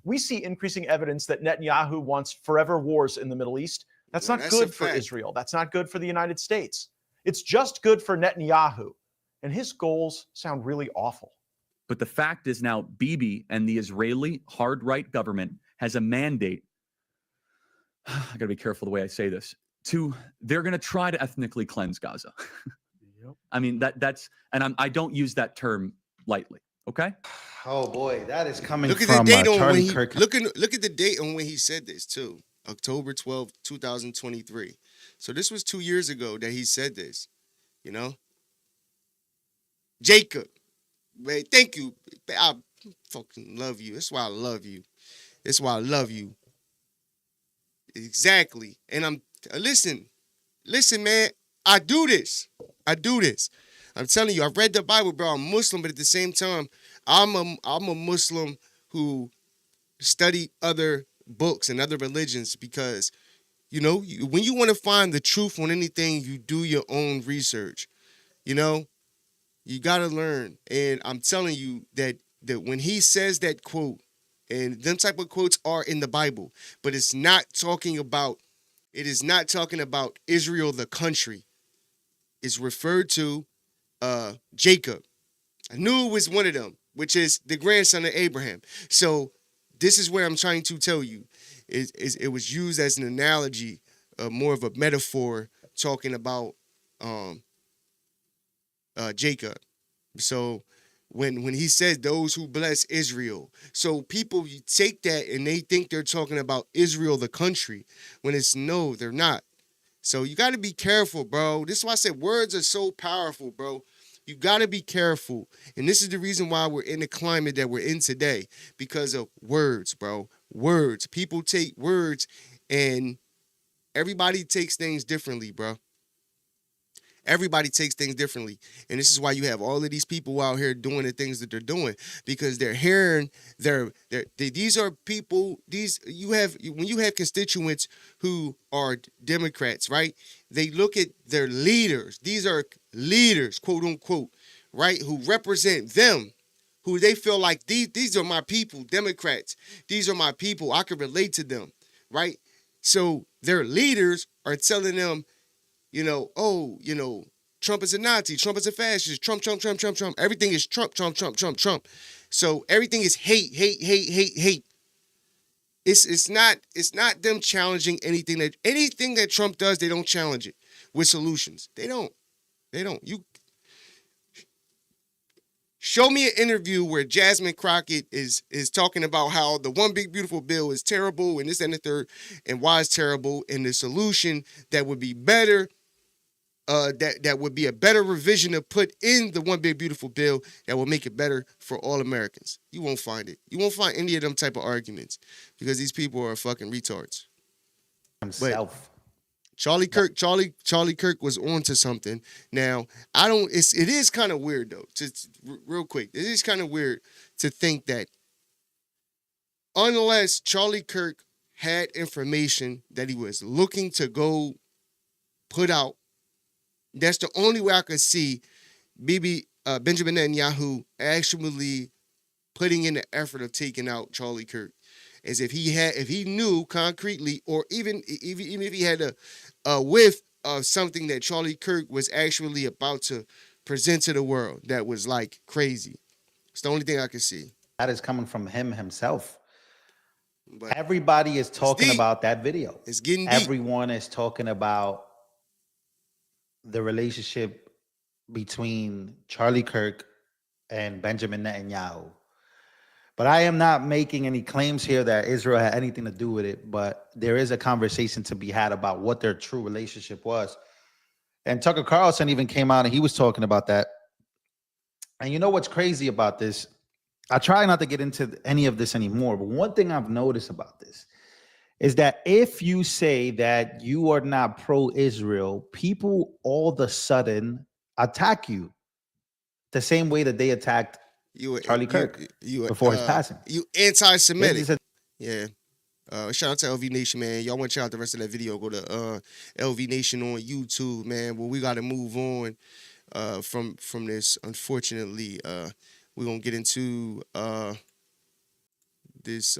We see increasing evidence that Netanyahu wants forever wars in the Middle East. That's not good for Israel. That's not good for the United States. It's just good for Netanyahu. And his goals sound really awful. But the fact is now Bibi and the Israeli hard-right government has a mandate. I got to be careful the way I say this. They're going to try to ethnically cleanse Gaza. Yep. I mean, I don't use that term lightly. Okay. Oh boy, that is coming look at from the date on Charlie when Kirk. Look at the date on when he said this too. October 12, 2023. So this was 2 years ago that he said this. Jacob, man, thank you. I fucking love you. That's why I love you. That's why I love you. Exactly. And I'm listen, man. I do this. I'm telling you, I've read the Bible, bro. I'm Muslim, but at the same time, I'm a Muslim who studied other books and other religions because, when you want to find the truth on anything, you do your own research. You got to learn. And I'm telling you that when he says that quote, and them type of quotes are in the Bible, but it's not talking about Israel, the country. It's referred to Jacob. I knew it was one of them, which is the grandson of Abraham. So this is what I'm trying to tell you. It was used as an analogy, more of a metaphor, talking about Jacob. So when he says those who bless Israel, so people take that and they think they're talking about Israel, the country, when no, they're not. So you got to be careful, bro. This is why I said words are so powerful, bro. You got to be careful. And this is the reason why we're in the climate that we're in today, because of words, bro. Words. People take words and everybody takes things differently, bro. Everybody takes things differently. And this is why you have all of these people out here doing the things that they're doing, because they're hearing these are people, when you have constituents who are Democrats, right? They look at their leaders. These are leaders, quote unquote, right? Who represent them, who they feel like these are my people, Democrats. These are my people. I can relate to them, right? So their leaders are telling them, Trump is a Nazi, Trump is a fascist, Trump. Everything is Trump. So everything is hate. It's not them challenging anything that Trump does. They don't challenge it with solutions. They don't. You show me an interview where Jasmine Crockett is talking about how the one big beautiful bill is terrible and this and the third, and why it's terrible, and the solution that would be better. That would be a better revision to put in the one big beautiful bill that will make it better for all Americans. You won't find it. You won't find any of them type of arguments, because these people are fucking retards. Himself. But Charlie Kirk was onto something. Now, it is kind of weird though, real quick. It is kind of weird to think that unless Charlie Kirk had information that he was looking to go put out, that's the only way I could see Benjamin Netanyahu actually putting in the effort of taking out Charlie Kirk, as if he knew concretely, or even if he had a whiff of something that Charlie Kirk was actually about to present to the world that was like crazy. It's the only thing I could see. That is coming from him himself. But everybody is talking about that video. It's getting deep. Everyone is talking about the relationship between Charlie Kirk and Benjamin Netanyahu. But I am not making any claims here that Israel had anything to do with it, but there is a conversation to be had about what their true relationship was. And Tucker Carlson even came out and he was talking about that. And you know what's crazy about this? I try not to get into any of this anymore, but one thing I've noticed about this is that if you say that you are not pro-Israel, people all of a sudden attack you the same way that they attacked Charlie Kirk before his passing. You anti-Semitic. Yeah. Shout out to LV Nation, man. Y'all want to check out the rest of that video, go to LV Nation on YouTube, man. Well, we got to move on from this. Unfortunately, we're going to get into this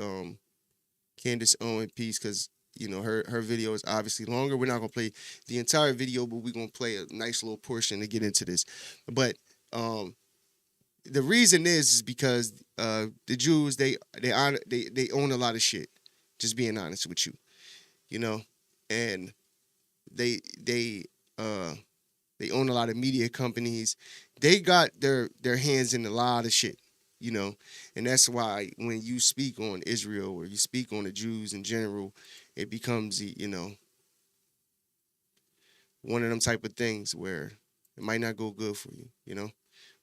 Candace Owens piece, because her video is obviously longer. We're not gonna play the entire video, but we're gonna play a nice little portion to get into this. But the reason is because the Jews they own a lot of shit. Just being honest with you, and they own a lot of media companies. They got their hands in a lot of shit. And that's why when you speak on Israel or you speak on the Jews in general, it becomes, one of them type of things where it might not go good for you,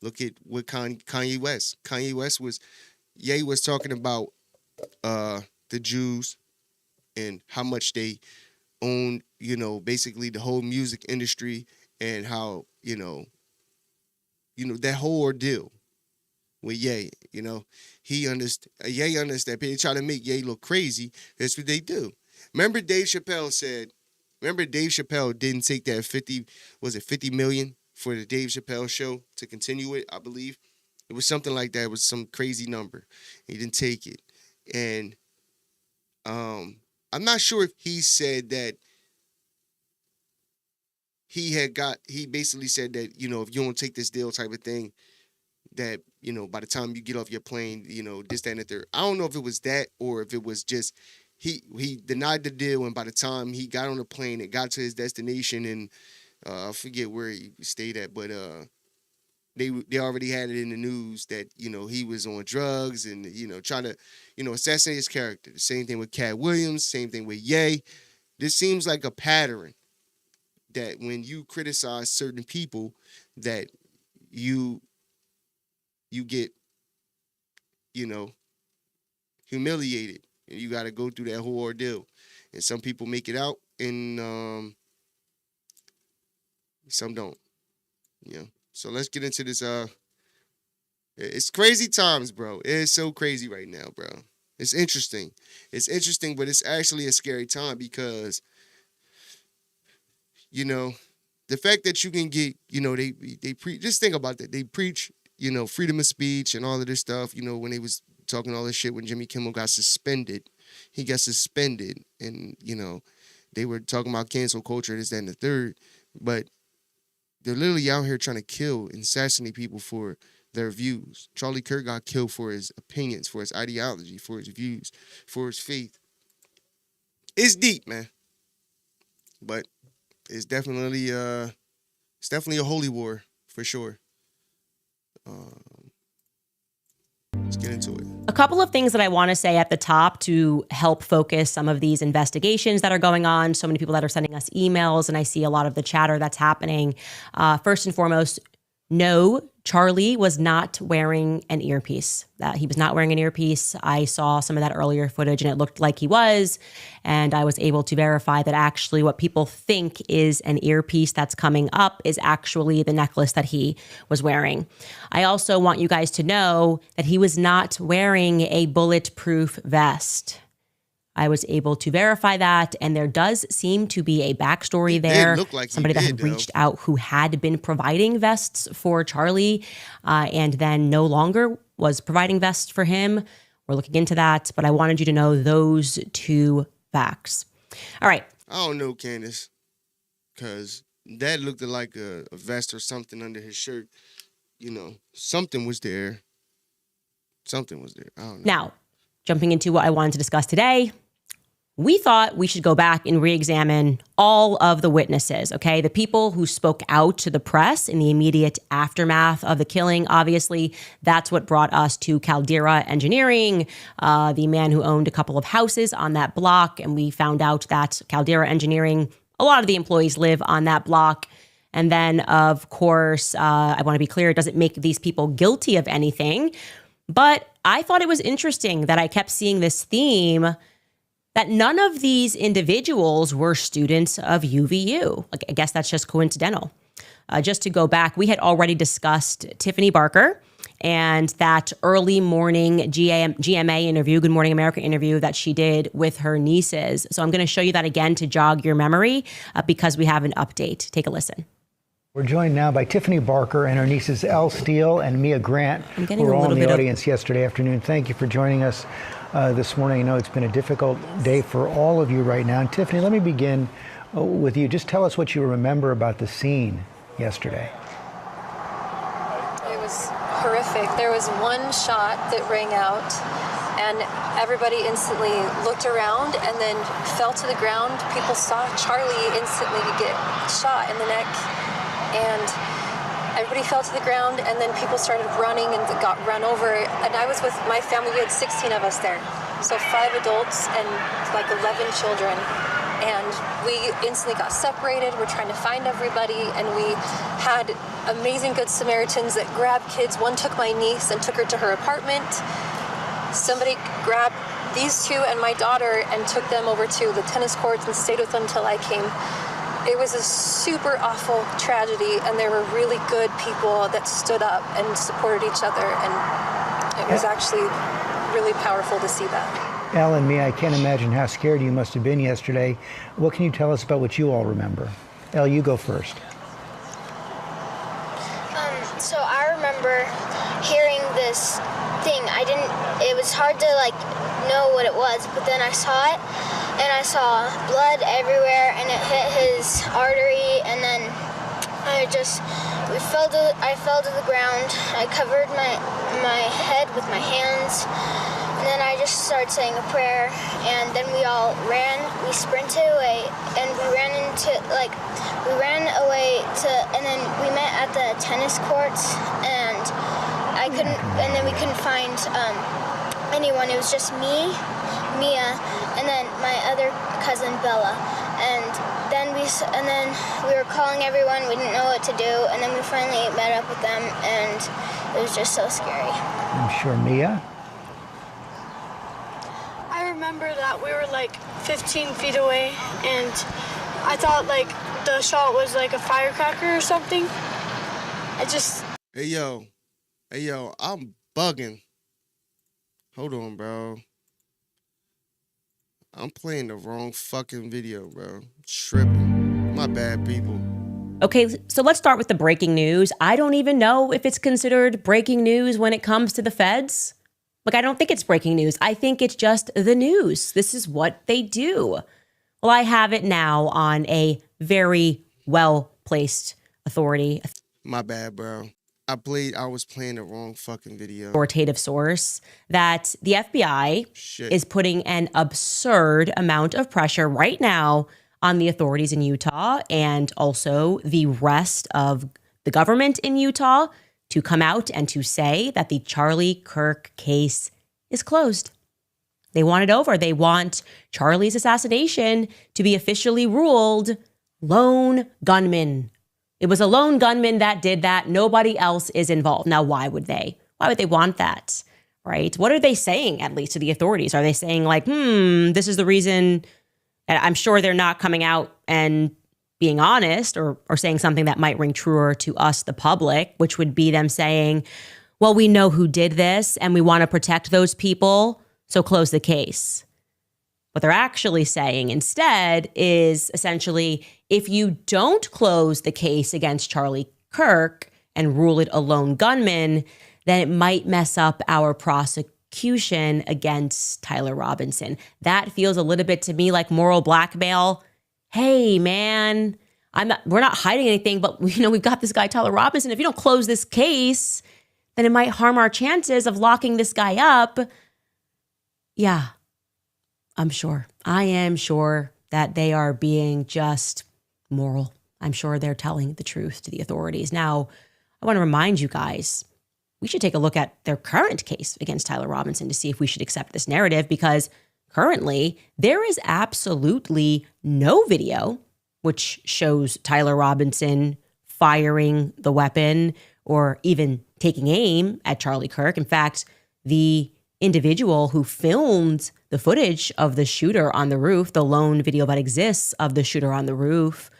Look at what Kanye West was talking about the Jews and how much they own, basically the whole music industry, and how, that whole ordeal with Ye, Ye understand. They try to make Ye look crazy. That's what they do. Remember Dave Chappelle didn't take that 50 million for the Dave Chappelle show to continue it, I believe. It was something like that. It was some crazy number. He didn't take it. And I'm not sure if he said that he basically said that, if you don't take this deal type of thing, that, by the time you get off your plane, this, that, and the third. I don't know if it was that or if it was just he denied the deal, and by the time he got on the plane and got to his destination, and I forget where he stayed at, but they already had it in the news that, he was on drugs and, trying to, assassinate his character. The same thing with Cat Williams, same thing with Ye. This seems like a pattern that when you criticize certain people, that you get, humiliated, and you got to go through that whole ordeal. And some people make it out, and some don't. So let's get into this. It's crazy times, bro. It's so crazy right now, bro. It's interesting. It's interesting, but it's actually a scary time because, the fact that you can get, they preach. Just think about that. They preach, freedom of speech and all of this stuff. When they was talking all this shit when Jimmy Kimmel got suspended, he got suspended, and they were talking about cancel culture, this, that, and the third, but they're literally out here trying to kill and assassinate people for their views. Charlie Kirk got killed for his opinions, for his ideology, for his views, for his faith. It's deep, man. But it's definitely a holy war for sure. Let's get into it. A couple of things that I want to say at the top to help focus some of these investigations that are going on. So many people that are sending us emails, and I see a lot of the chatter that's happening. First and foremost, no, Charlie was not wearing an earpiece. He was not wearing an earpiece. I saw some of that earlier footage and it looked like he was. And I was able to verify that actually what people think is an earpiece that's coming up is actually the necklace that he was wearing. I also want you guys to know that he was not wearing a bulletproof vest. I was able to verify that, and there does seem to be a backstory there. Somebody that had reached out who had been providing vests for Charlie and then no longer was providing vests for him. We're looking into that, but I wanted you to know those two facts. All right. I don't know, Candace, because that looked like a vest or something under his shirt. Something was there. Something was there. I don't know. Now, jumping into what I wanted to discuss today, we thought we should go back and re-examine all of the witnesses, okay? The people who spoke out to the press in the immediate aftermath of the killing. Obviously, that's what brought us to Caldera Engineering, the man who owned a couple of houses on that block. And we found out that Caldera Engineering, a lot of the employees live on that block. And then, of course, I want to be clear, it doesn't make these people guilty of anything. But I thought it was interesting that I kept seeing this theme that none of these individuals were students of UVU. I guess that's just coincidental. Just to go back, we had already discussed Tiffany Barker and that early morning GMA interview, Good Morning America interview that she did with her nieces. So I'm going to show you that again to jog your memory because we have an update. Take a listen. We're joined now by Tiffany Barker and her nieces Elle Steele and Mia Grant, who were all in the audience yesterday afternoon. Thank you for joining us this morning. I know it's been a difficult day for all of you right now. And Tiffany, let me begin with you. Just tell us what you remember about the scene yesterday. It was horrific. There was one shot that rang out, and everybody instantly looked around and then fell to the ground. People saw Charlie instantly get shot in the neck. And everybody fell to the ground, and then people started running and got run over. And I was with my family. We had 16 of us there. So 5 adults and like 11 children. And we instantly got separated. We're trying to find everybody. And we had amazing Good Samaritans that grabbed kids. One took my niece and took her to her apartment. Somebody grabbed these two and my daughter and took them over to the tennis courts and stayed with them till I came. It was a super awful tragedy, and there were really good people that stood up and supported each other, and it was actually really powerful to see that. Elle and Mia, I can't imagine how scared you must have been yesterday. What can you tell us about what you all remember? Elle, you go first. So I remember hearing this thing. It was hard to know what it was, but then I saw it. And I saw blood everywhere, and it hit his artery, and then I fell to the ground. I covered my head with my hands, and then I just started saying a prayer, and then we all ran. We sprinted away, and we ran away and then we met at the tennis courts, and then we couldn't find anyone. It was just me, Mia, and then my other cousin, Bella. And then we were calling everyone. We didn't know what to do, and then we finally met up with them, and it was just so scary. I'm sure. Mia? I remember that we were like 15 feet away, and I thought like the shot was like a firecracker or something. Hey yo, I'm bugging. Hold on, bro. I'm playing the wrong fucking video, bro. Tripping. My bad, people. Okay, so let's start with the breaking news. I don't even know if it's considered breaking news when it comes to the feds. Like, I don't think it's breaking news. I think it's just the news. This is what they do. Well, I have it now on a very well-placed authority. My bad, bro. I was playing the wrong fucking video. Authoritative source that the FBI is putting an absurd amount of pressure right now on the authorities in Utah and also the rest of the government in Utah to come out and to say that the Charlie Kirk case is closed. They want it over. They want Charlie's assassination to be officially ruled lone gunman. It was a lone gunman that did that. Nobody else is involved. Now, why would they? Why would they want that, right? What are they saying, at least to the authorities? Are they saying like, this is the reason? And I'm sure they're not coming out and being honest or saying something that might ring truer to us, the public, which would be them saying, well, we know who did this and we want to protect those people, so close the case. What they're actually saying instead is essentially, if you don't close the case against Charlie Kirk and rule it a lone gunman, then it might mess up our prosecution against Tyler Robinson. That feels a little bit to me like moral blackmail. Hey, man, we're not hiding anything, but we've got this guy, Tyler Robinson. If you don't close this case, then it might harm our chances of locking this guy up. Yeah. I am sure that they are being just moral. I'm sure they're telling the truth to the authorities. Now, I want to remind you guys, we should take a look at their current case against Tyler Robinson to see if we should accept this narrative, because currently there is absolutely no video which shows Tyler Robinson firing the weapon or even taking aim at Charlie Kirk. In fact, the individual who filmed the footage of the shooter on the roof, the lone video that exists of the shooter on the roof,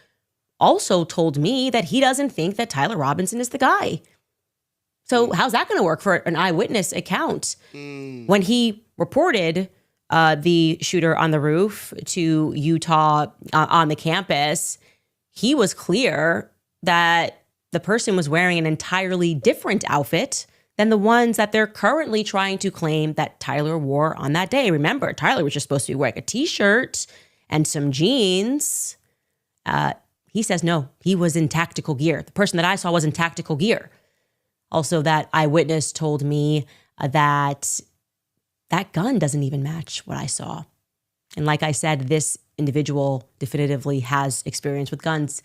also told me that he doesn't think that Tyler Robinson is the guy. So how's that going to work for an eyewitness account? When he reported the shooter on the roof to Utah on the campus, he was clear that the person was wearing an entirely different outfit than the ones that they're currently trying to claim that Tyler wore on that day. Remember, Tyler was just supposed to be wearing a t-shirt and some jeans. He says, no, he was in tactical gear. The person that I saw was in tactical gear. Also, that eyewitness told me that gun doesn't even match what I saw. And like I said, this individual definitively has experience with guns.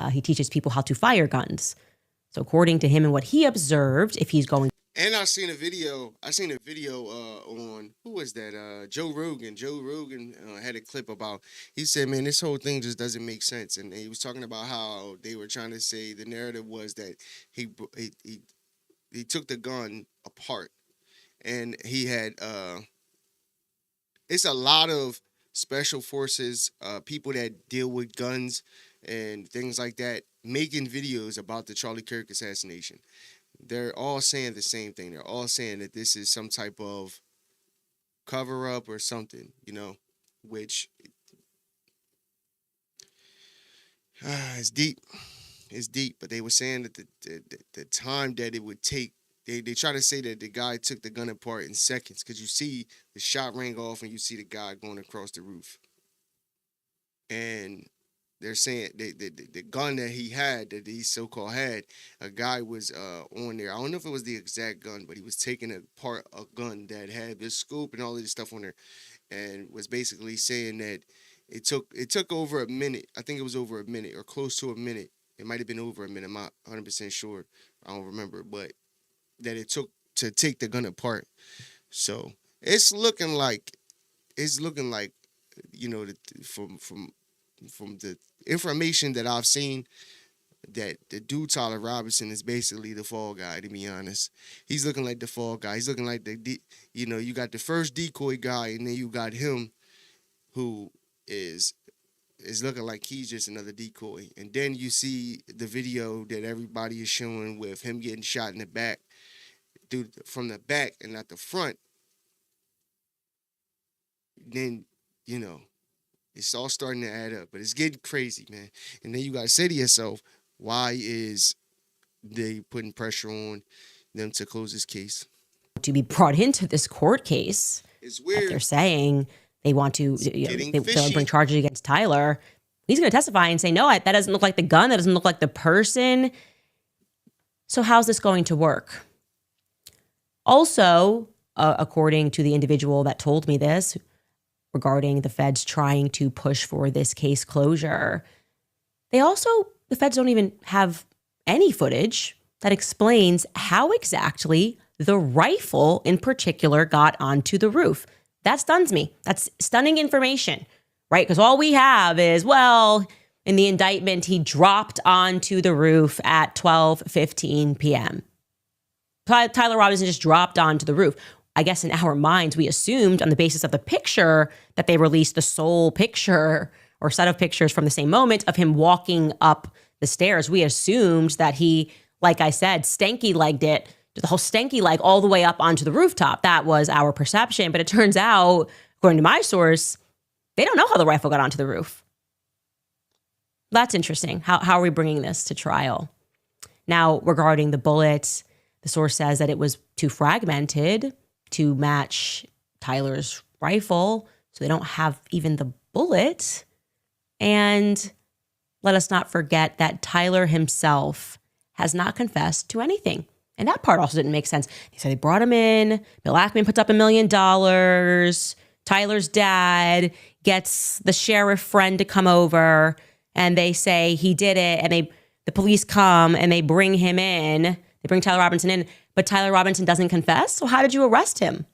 He teaches people how to fire guns. So according to him and what he observed, if he's going... And I seen a video on, who was that? Joe Rogan. Joe Rogan had a clip about, he said, man, this whole thing just doesn't make sense. And he was talking about how they were trying to say the narrative was that he took the gun apart. And he had, it's a lot of special forces, people that deal with guns and things like that, making videos about the Charlie Kirk assassination. They're all saying the same thing. They're all saying that this is some type of cover-up or something, which it's deep. It's deep. But they were saying that the time that it would take, they try to say that the guy took the gun apart in seconds, because you see the shot ring off and you see the guy going across the roof. And they're saying the gun that he had, that he so-called had, a guy was on there. I don't know if it was the exact gun, but he was taking apart a gun that had this scope and all of this stuff on there, and was basically saying that it took over a minute. I think it was over a minute or close to a minute. It might have been over a minute. I'm not 100% sure. I don't remember, but that it took to take the gun apart. So it's looking like, from the information that I've seen, that the dude Tyler Robinson is basically the fall guy, to be honest. He's looking like the fall guy. He's looking like you got the first decoy guy, and then you got him who is looking like he's just another decoy. And then you see the video that everybody is showing with him getting shot in the back, dude, from the back and not the front. Then, it's all starting to add up, but it's getting crazy, man. And then you got to say to yourself, why is they putting pressure on them to close this case? To be brought into this court case. It's weird. They're saying they want to they'll bring charges against Tyler. He's going to testify and say, no, that doesn't look like the gun. That doesn't look like the person. So how's this going to work? Also, according to the individual that told me this, regarding the feds trying to push for this case closure, the feds don't even have any footage that explains how exactly the rifle in particular got onto the roof. That stuns me. That's stunning information, right? Because all we have is, in the indictment, he dropped onto the roof at 12:15 p.m. Tyler Robinson just dropped onto the roof. I guess in our minds, we assumed on the basis of the picture that they released the sole picture or set of pictures from the same moment of him walking up the stairs. We assumed that he, like I said, stanky-legged it, the whole stanky leg all the way up onto the rooftop. That was our perception. But it turns out, according to my source, they don't know how the rifle got onto the roof. That's interesting. How are we bringing this to trial? Now, regarding the bullet, the source says that it was too fragmented to match Tyler's rifle, so they don't have even the bullet. And let us not forget that Tyler himself has not confessed to anything. And that part also didn't make sense. They said they brought him in. Bill Ackman puts up $1 million. Tyler's dad gets the sheriff friend to come over, and they say he did it. And the police come and they bring him in. They bring Tyler Robinson in, but Tyler Robinson doesn't confess. So how did you arrest him?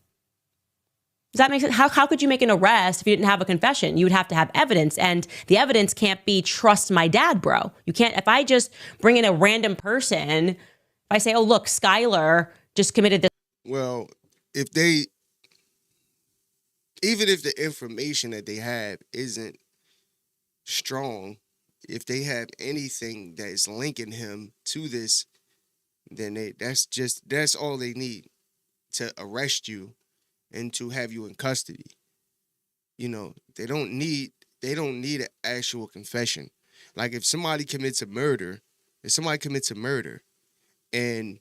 Does that make sense? How could you make an arrest if you didn't have a confession? You would have to have evidence, and the evidence can't be trust my dad, bro. You can't. If I just bring in a random person, if I say, oh, look, Skylar just committed this. Well, even if the information that they have isn't strong, if they have anything that is linking him to this, then that's all they need to arrest you and to have you in custody. They don't need an actual confession. Like if somebody commits a murder, and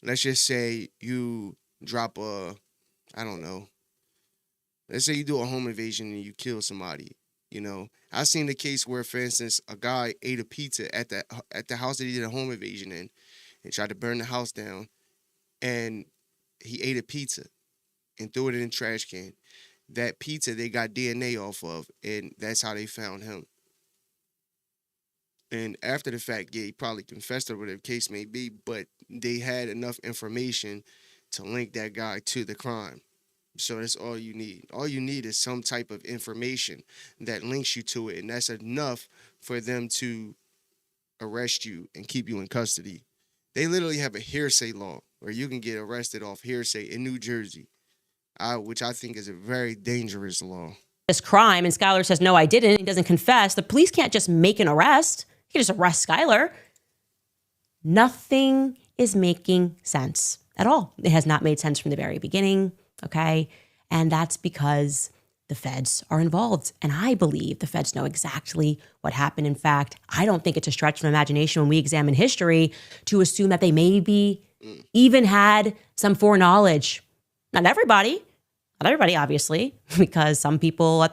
let's just say you drop let's say you do a home invasion and you kill somebody. I've seen the case where, for instance, a guy ate a pizza at the house that he did a home invasion in and tried to burn the house down, and he ate a pizza and threw it in a trash can. That pizza they got DNA off of, and that's how they found him. And after the fact, he probably confessed or whatever the case may be, but they had enough information to link that guy to the crime. So that's all you need. All you need is some type of information that links you to it, and that's enough for them to arrest you and keep you in custody. They literally have a hearsay law where you can get arrested off hearsay in New Jersey, which I think is a very dangerous law. This crime, and Skylar says, no, I didn't. He doesn't confess. The police can't just make an arrest. You can just arrest Skylar. Nothing is making sense at all. It has not made sense from the very beginning, okay? And that's because the feds are involved. And I believe the feds know exactly what happened. In fact, I don't think it's a stretch of imagination when we examine history to assume that they maybe even had some foreknowledge. Not everybody, obviously, because some people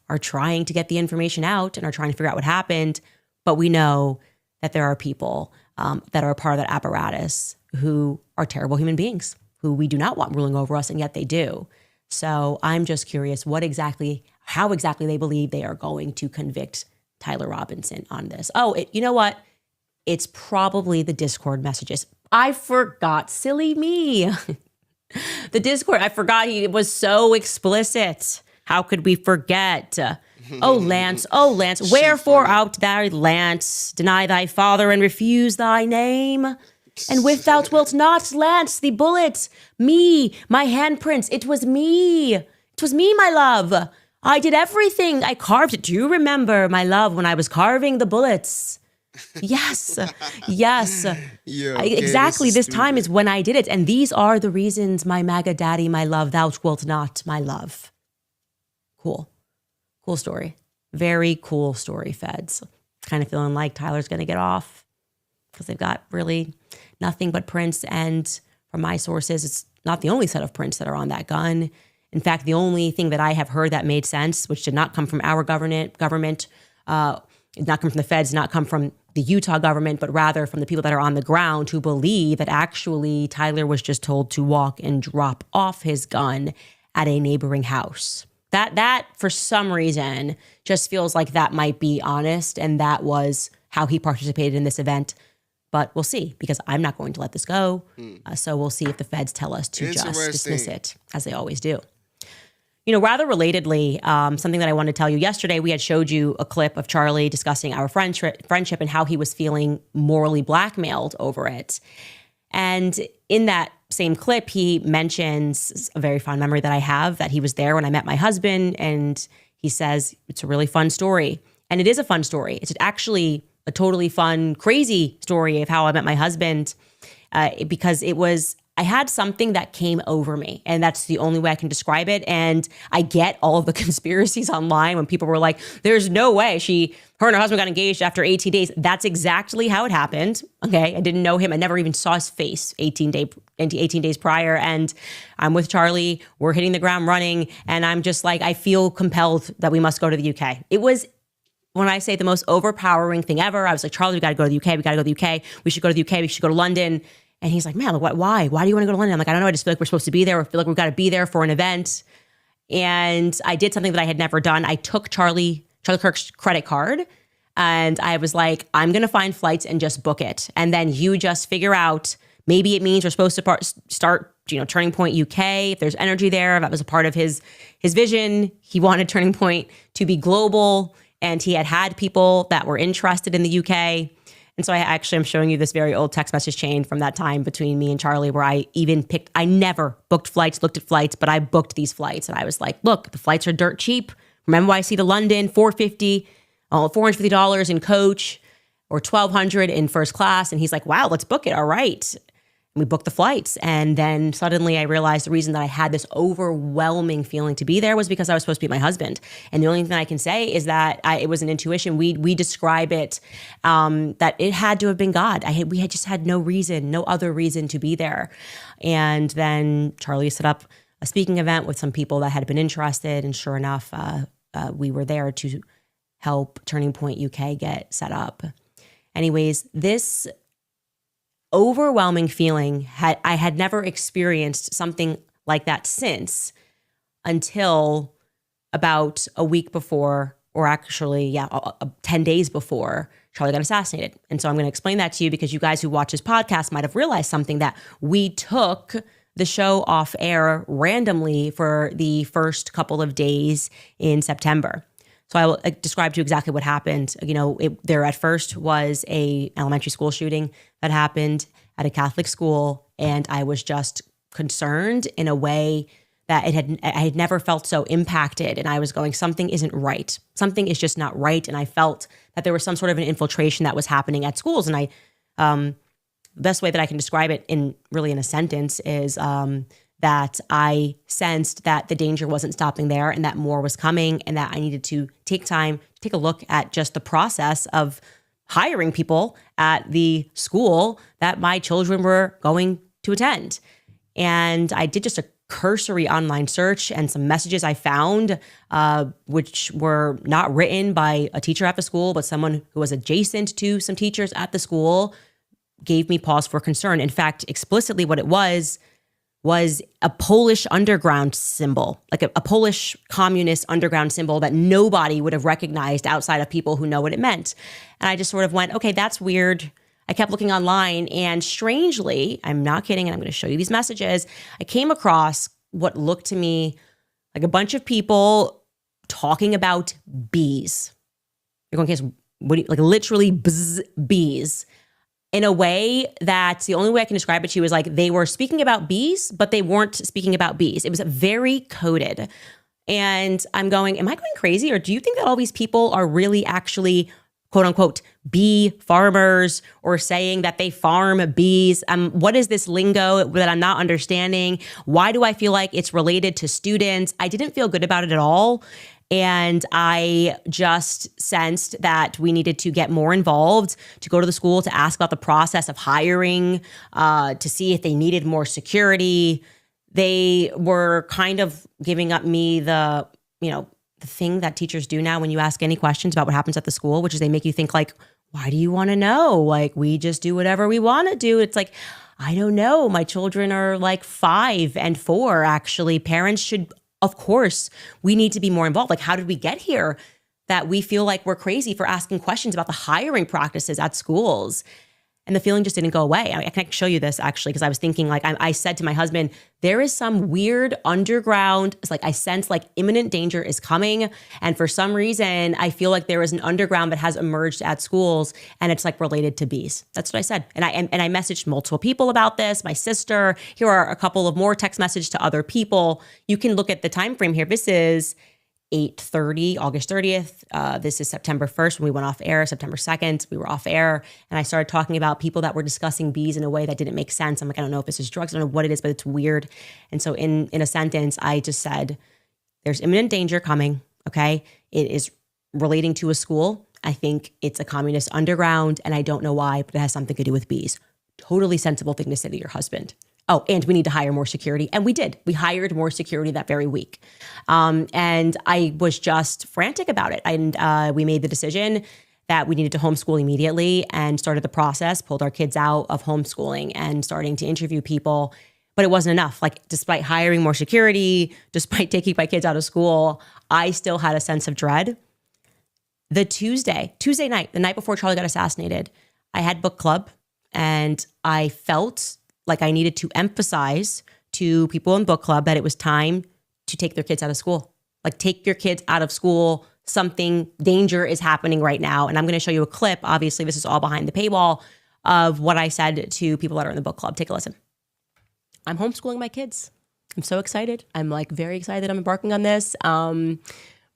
are trying to get the information out and are trying to figure out what happened. But we know that there are people that are a part of that apparatus who are terrible human beings, who we do not want ruling over us, and yet they do. So I'm just curious how exactly they believe they are going to convict Tyler Robinson on this. Oh, you know what? It's probably the Discord messages. I forgot. Silly me. The Discord, I forgot it was so explicit. How could we forget? Oh, Lance, wherefore art thou, Lance? Deny thy father and refuse thy name? And with thou wilt not, Lance, the bullet, me, my handprints, it was me. It was me, my love. I did everything. I carved it. Do you remember, my love, when I was carving the bullets? Yes, yes. Exactly. This time is when I did it. And these are the reasons, my MAGA daddy, my love, thou wilt not, my love. Cool. Cool story. Very cool story, feds. Kind of feeling like Tyler's going to get off because they've got really nothing but prints. And from my sources, it's not the only set of prints that are on that gun. In fact, the only thing that I have heard that made sense, which did not come from our government, did not come from the feds, did not come from the Utah government, but rather from the people that are on the ground who believe that actually Tyler was just told to walk and drop off his gun at a neighboring house. That for some reason just feels like that might be honest, and that was how he participated in this event. But we'll see, because I'm not going to let this go. So we'll see if the feds tell us to just dismiss it, as they always do. You know, rather relatedly, something that I wanted to tell you yesterday, we had showed you a clip of Charlie discussing our friendship and how he was feeling morally blackmailed over it. And in that same clip, he mentions a very fond memory that I have, that he was there when I met my husband. And he says, it's a really fun story. And it is a fun story. It's actually a totally fun, crazy story of how I met my husband, because I had something that came over me, and that's the only way I can describe it. And I get all of the conspiracies online when people were like, there's no way her and her husband got engaged after 18 days. That's exactly how it happened. Okay. I didn't know him. I never even saw his face 18 days prior. And I'm with Charlie. We're hitting the ground running. And I'm just like, I feel compelled that we must go to the UK. It was, when I say, the most overpowering thing ever. I was like, Charlie, we got to go to the UK. We got to go to the UK. We should go to the UK. We should go to London. And he's like, man, why? Why do you want to go to London? I'm like, I don't know. I just feel like we're supposed to be there. I feel like we've got to be there for an event. And I did something that I had never done. I took Charlie Kirk's credit card, and I was like, I'm going to find flights and just book it. And then you just figure out, maybe it means we're supposed to start, Turning Point UK. If there's energy there, that was a part of his vision. He wanted Turning Point to be global, and he had people that were interested in the UK. And so I'm showing you this very old text message chain from that time between me and Charlie, where I never booked flights, looked at flights, but I booked these flights. And I was like, look, the flights are dirt cheap. From NYC to London, $450 in coach, or $1,200 in first class. And he's like, wow, let's book it. All right. And we booked the flights. And then suddenly I realized the reason that I had this overwhelming feeling to be there was because I was supposed to be my husband. And the only thing I can say is that it was an intuition. We describe it, that it had to have been God. We had just had no other reason to be there. And then Charlie set up a speaking event with some people that had been interested. And sure enough, we were there to help Turning Point UK get set up. Anyways, this overwhelming feeling, I had never experienced something like that since, until about a week before, or actually, 10 days before Charlie got assassinated. And so I'm going to explain that to you, because you guys who watch this podcast might have realized something, that we took the show off air randomly for the first couple of days in September. So I will describe to you exactly what happened. There at first was a elementary school shooting that happened at a Catholic school, and I was just concerned in a way that I had never felt so impacted. And I was going, something isn't right. Something is just not right. And I felt that there was some sort of an infiltration that was happening at schools. And the best way that I can describe it in a sentence is that I sensed that the danger wasn't stopping there, and that more was coming, and that I needed to take time to take a look at just the process of hiring people at the school that my children were going to attend. And I did just a cursory online search, and some messages I found, which were not written by a teacher at the school, but someone who was adjacent to some teachers at the school, gave me pause for concern. In fact, explicitly what it was a Polish underground symbol, like a Polish communist underground symbol that nobody would have recognized outside of people who know what it meant. And I just sort of went, okay, that's weird. I kept looking online, and strangely, I'm not kidding, and I'm going to show you these messages, I came across what looked to me like a bunch of people talking about bees. You're going, Candace, what do you, like literally bees, in a way that the only way I can describe it to you is like they were speaking about bees, but they weren't speaking about bees. It was very coded. And I'm going, am I going crazy? Or do you think that all these people are really actually, quote unquote, bee farmers, or saying that they farm bees? What is this lingo that I'm not understanding? Why do I feel like it's related to students? I didn't feel good about it at all. And I just sensed that we needed to get more involved, to go to the school, to ask about the process of hiring, to see if they needed more security. They were kind of giving up me the thing that teachers do now when you ask any questions about what happens at the school, which is they make you think like, why do you want to know? Like, we just do whatever we want to do. It's like, I don't know. My children are like 5 and 4, actually. Parents should, of course, we need to be more involved. Like, how did we get here that we feel like we're crazy for asking questions about the hiring practices at schools? And the feeling just didn't go away. I can show you this actually, because I was thinking, like, I said to my husband, there is some weird underground, it's like I sense like imminent danger is coming. And for some reason, I feel like there is an underground that has emerged at schools, and it's like related to bees. That's what I said. And I messaged multiple people about this, my sister. Here are a couple of more text messages to other people. You can look at the time frame here. This is 8:30, August 30th. This is September 1st when we went off air. September 2nd, we were off air. And I started talking about people that were discussing bees in a way that didn't make sense. I'm like, I don't know if this is drugs. I don't know what it is, but it's weird. And so in a sentence, I just said, there's imminent danger coming, okay? It is relating to a school. I think it's a communist underground, and I don't know why, but it has something to do with bees. Totally sensible thing to say to your husband. Oh, and we need to hire more security. And we did. We hired more security that very week. And I was just frantic about it. And we made the decision that we needed to homeschool immediately and started the process, pulled our kids out of homeschooling and starting to interview people. But it wasn't enough. Like, despite hiring more security, despite taking my kids out of school, I still had a sense of dread. The Tuesday night, the night before Charlie got assassinated, I had book club, and I felt like I needed to emphasize to people in book club that it was time to take their kids out of school. Like, take your kids out of school. Danger is happening right now. And I'm going to show you a clip. Obviously, this is all behind the paywall of what I said to people that are in the book club. Take a listen. I'm homeschooling my kids. I'm so excited. I'm like very excited I'm embarking on this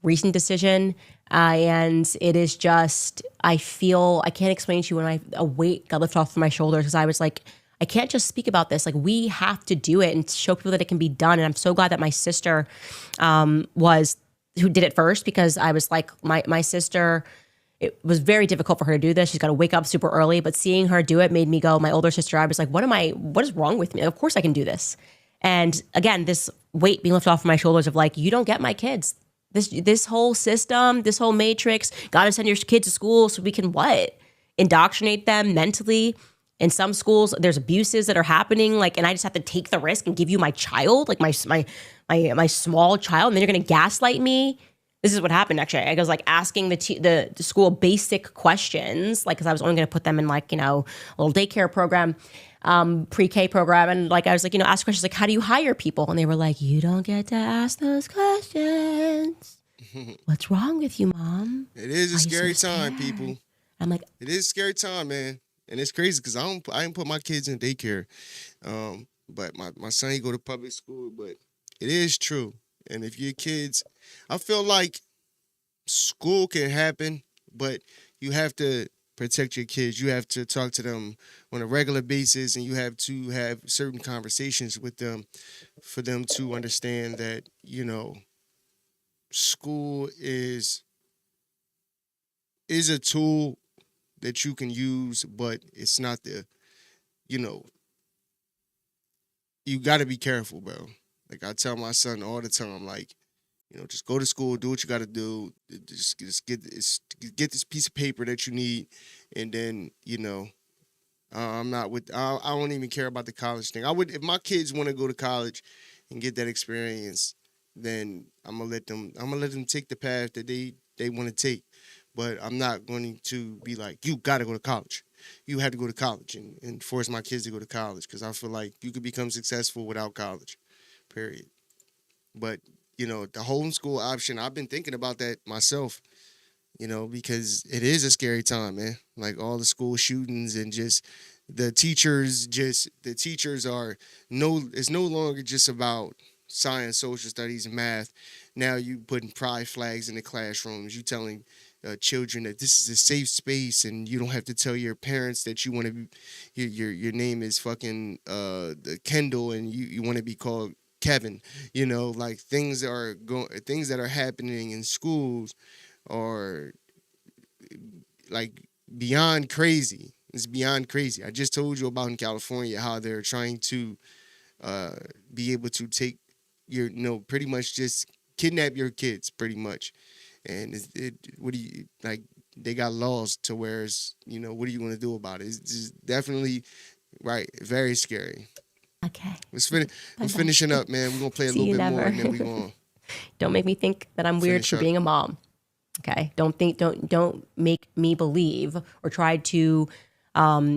recent decision. And it is just, I can't explain to you when a weight got lifted off of my shoulders, because I was like, I can't just speak about this. Like, we have to do it and show people that it can be done. And I'm so glad that my sister who did it first, because I was like, my sister, it was very difficult for her to do this. She's got to wake up super early, but seeing her do it made me go, my older sister, I was like, what is wrong with me? Of course I can do this. And again, this weight being lifted off of my shoulders of like, you don't get my kids. This whole system, this whole matrix, got to send your kids to school so we can what? Indoctrinate them mentally. In some schools, there's abuses that are happening, like, and I just have to take the risk and give you my child, like my small child, and then you're going to gaslight me. This is what happened, actually. I was like asking the school basic questions, like, because I was only going to put them in like, a little daycare program, pre-K program, and like I was like, ask questions like, how do you hire people? And they were like, you don't get to ask those questions. What's wrong with you, Mom? It is a scary time, people. I'm like, it is a scary time, man. And it's crazy because I didn't put my kids in daycare. But my son, he go to public school. But it is true. And if your kids, I feel like school can happen, but you have to protect your kids. You have to talk to them on a regular basis, and you have to have certain conversations with them for them to understand that, school is a tool that you can use, but it's not you got to be careful, bro. Like, I tell my son all the time, like, just go to school, do what you got to do, just get this piece of paper that you need, and then, I don't even care about the college thing. If my kids want to go to college and get that experience, then I'm gonna let them take the path that they want to take. But I'm not going to be like, you got to go to college. You have to go to college and force my kids to go to college, because I feel like you could become successful without college, period. But you know, the homeschool option, I've been thinking about that myself, you know, because it is a scary time, man. Like all the school shootings and just the teachers are it's no longer just about science, social studies, math. Now you putting pride flags in the classrooms. You telling children that this is a safe space and you don't have to tell your parents that you want to be, your name is fucking Kendall and you want to be called Kevin. You know, like things that are happening in schools are like beyond crazy. It's beyond crazy. I just told you about in California how they're trying to be able to take your, pretty much just kidnap your kids, pretty much. And what do you like? They got laws to where it's, what are you going to do about it? It's just definitely right. Very scary. Okay. I'm finishing up, man. We're gonna play a little bit more, and then we're gonna. Don't make me think that I'm weird for being a mom. Okay. Don't make me believe or try to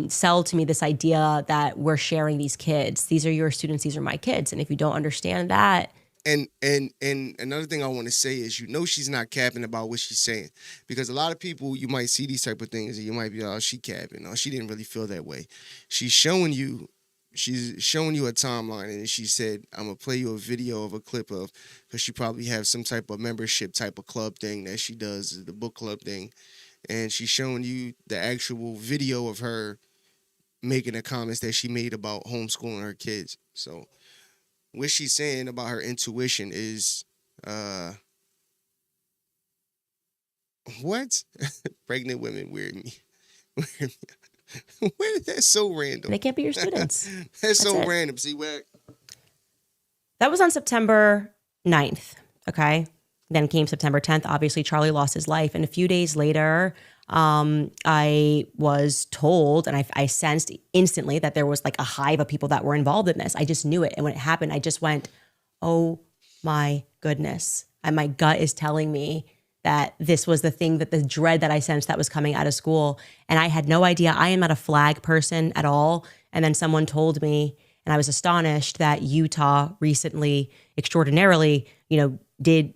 sell to me this idea that we're sharing these kids. These are your students. These are my kids. And if you don't understand that. And another thing I want to say is, she's not capping about what she's saying, because a lot of people, you might see these type of things and you might be, oh, she capping. No, she didn't really feel that way. She's showing you a timeline, and she said, I'm gonna play you a video of a clip of, because she probably has some type of membership type of club thing that she does, the book club thing, and she's showing you the actual video of her making the comments that she made about homeschooling her kids. So what she's saying about her intuition is, what? Pregnant women weird me. That's so random. They can't be your students. That's so random. See where? That was on September 9th. Okay. Then came September 10th. Obviously, Charlie lost his life. And a few days later, I was told, and I sensed instantly that there was like a hive of people that were involved in this. I just knew it. And when it happened, I just went, oh my goodness. And my gut is telling me that this was the thing, that the dread that I sensed that was coming out of school. And I had no idea. I am not a flag person at all. And then someone told me, and I was astonished that Utah recently, extraordinarily,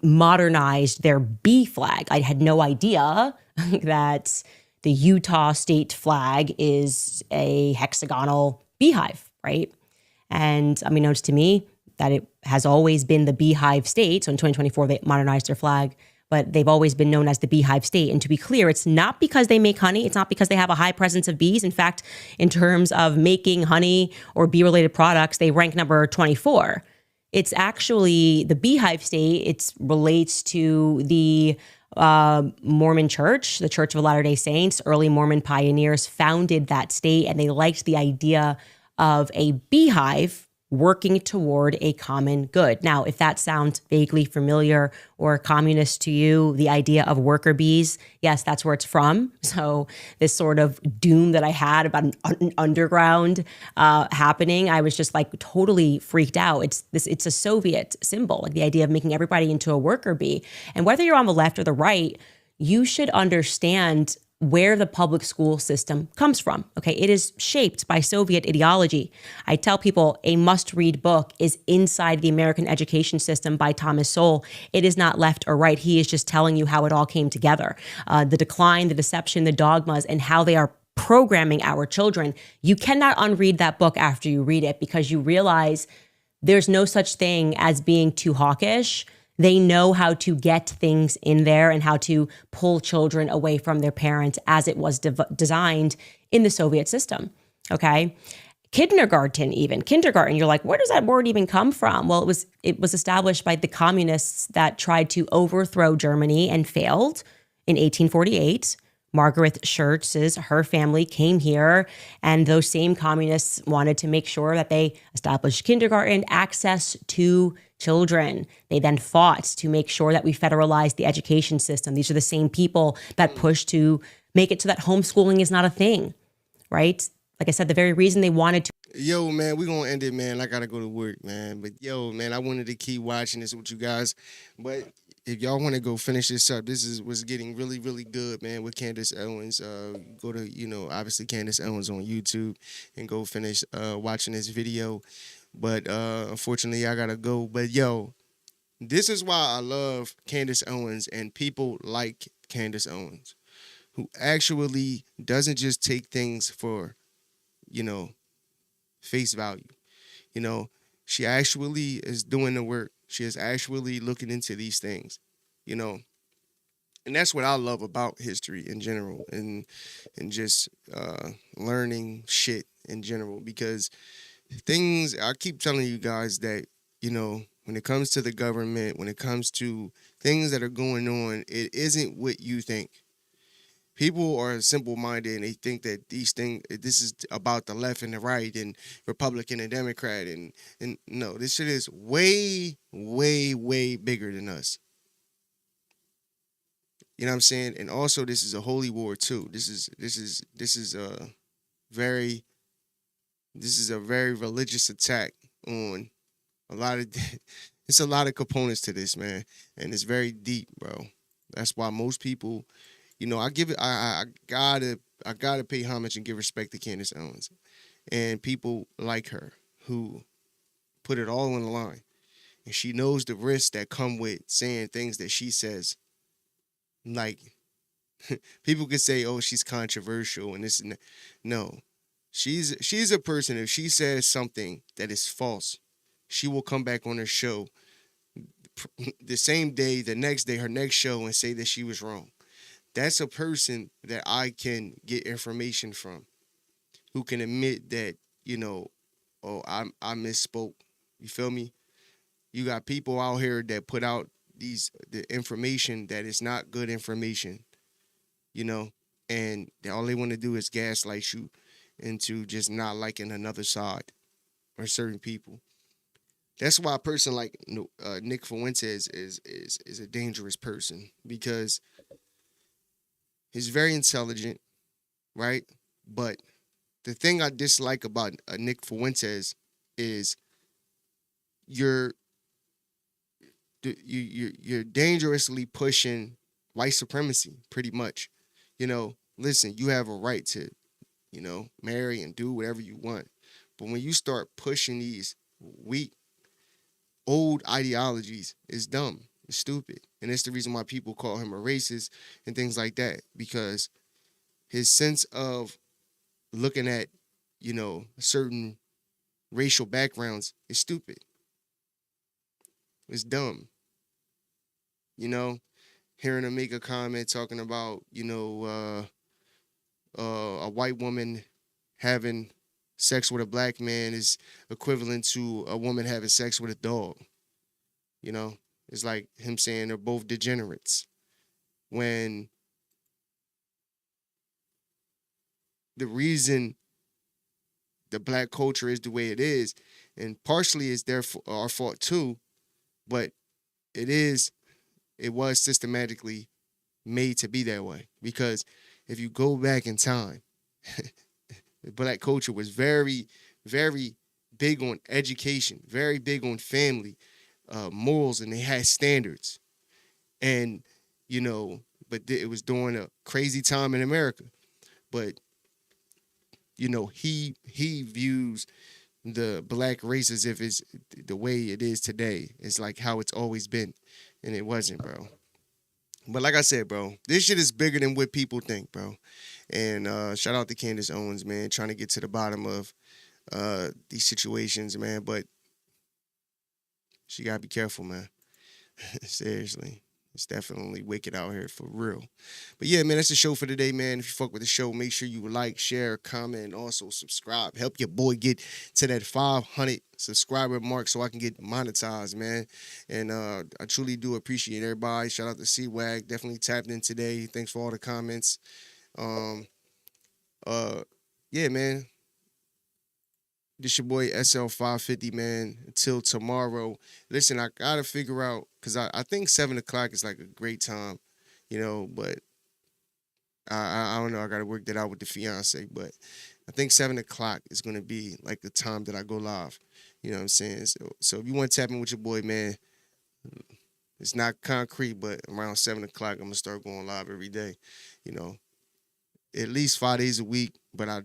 modernized their bee flag. I had no idea that the Utah state flag is a hexagonal beehive, right? And unbeknownst to me, that it has always been the beehive state. So in 2024, they modernized their flag, but they've always been known as the beehive state. And to be clear, it's not because they make honey. It's not because they have a high presence of bees. In fact, in terms of making honey or bee-related products, they rank number 24. It's actually the beehive state. It relates to the Mormon church, the Church of Latter-day Saints. Early Mormon pioneers founded that state, and they liked the idea of a beehive working toward a common good. Now, if that sounds vaguely familiar or communist to you, the idea of worker bees, yes, that's where it's from. So this sort of doom that I had about an underground happening, I was just like totally freaked out. It's a Soviet symbol, like the idea of making everybody into a worker bee. And whether you're on the left or the right, you should understand where the public school system comes from. Okay, it is shaped by Soviet ideology. I tell people a must-read book is Inside the American Education System by Thomas Sowell. It is not left or right. He is just telling you how it all came together. The decline, the deception, the dogmas, and how they are programming our children. You cannot unread that book after you read it, because you realize there's no such thing as being too hawkish. They know how to get things in there and how to pull children away from their parents, as it was designed in the Soviet system, okay? Kindergarten, you're like, where does that word even come from? Well, it was established by the communists that tried to overthrow Germany and failed in 1848. Margaret Schurz's, her family came here, and those same communists wanted to make sure that they established kindergarten access to children. They then fought to make sure that we federalized the education system. These are the same people that pushed to make it so that homeschooling is not a thing, right? Like I said, the very reason they wanted to. Yo, man, we're going to end it, man. I got to go to work, man. But yo, man, I wanted to keep watching this with you guys. But if y'all want to go finish this up, was getting really, really good, man, with Candace Owens. Go to, obviously Candace Owens on YouTube and go finish watching this video. But unfortunately, I got to go. But yo, This is why I love Candace Owens and people like Candace Owens, who actually doesn't just take things for, face value. She actually is doing the work. She is actually looking into these things, and that's what I love about history in general, and just learning shit in general, because things, I keep telling you guys that, when it comes to the government, when it comes to things that are going on, it isn't what you think. People are simple-minded and they think that this is about the left and the right and Republican and Democrat, and no, this shit is way, way, way bigger than us. You know what I'm saying? And also, this is a holy war too. This is a very religious attack on a lot of. It's a lot of components to this, man, and it's very deep, bro. That's why most people, I give it. I gotta pay homage and give respect to Candace Owens and people like her who put it all on the line, and she knows the risks that come with saying things that she says. Like, people could say, "Oh, she's controversial," and this and that. No, she's a person. If she says something that is false, she will come back on her show the same day, the next day, her next show, and say that she was wrong. That's a person that I can get information from, who can admit that, oh, I misspoke. You feel me? You got people out here that put out the information that is not good information, and all they want to do is gaslight you into just not liking another side or certain people. That's why a person like Nick Fuentes is a dangerous person, because he's very intelligent, right? But the thing I dislike about Nick Fuentes is you're dangerously pushing white supremacy, pretty much. Listen, you have a right to, marry and do whatever you want. But when you start pushing these weak, old ideologies, it's dumb. It's stupid. And it's the reason why people call him a racist and things like that, because his sense of looking at, certain racial backgrounds is stupid. It's dumb. Hearing him make a comment talking about, a white woman having sex with a black man is equivalent to a woman having sex with a dog. It's like him saying they're both degenerates, when the reason the black culture is the way it is, and partially is our fault too, but it was systematically made to be that way. Because if you go back in time, the black culture was very, very big on education, very big on family, morals, and they had standards. And, but it was during a crazy time in America. But, he views the black race as if it's the way it is today. It's like how it's always been. And it wasn't, bro. But like I said, bro, this shit is bigger than what people think, bro. And shout out to Candace Owens, man, trying to get to the bottom of these situations, man. But she got to be careful, man. Seriously. It's definitely wicked out here for real. But yeah, man, that's the show for today, man. If you fuck with the show, make sure you like, share, comment, and also subscribe. Help your boy get to that 500 subscriber mark so I can get monetized, man. And I truly do appreciate everybody. Shout out to C-Wag. Definitely tapped in today. Thanks for all the comments. Yeah, man. This your boy SL550, man. Until tomorrow. Listen, I gotta figure out, because I think 7 o'clock is like a great time, but I don't know. I gotta work that out with the fiance, but I think 7 o'clock is gonna be like the time that I go live. You know what I'm saying? So if you want to tap in with your boy, man, it's not concrete, but around 7 o'clock, I'm gonna start going live every day. At least 5 days a week, but I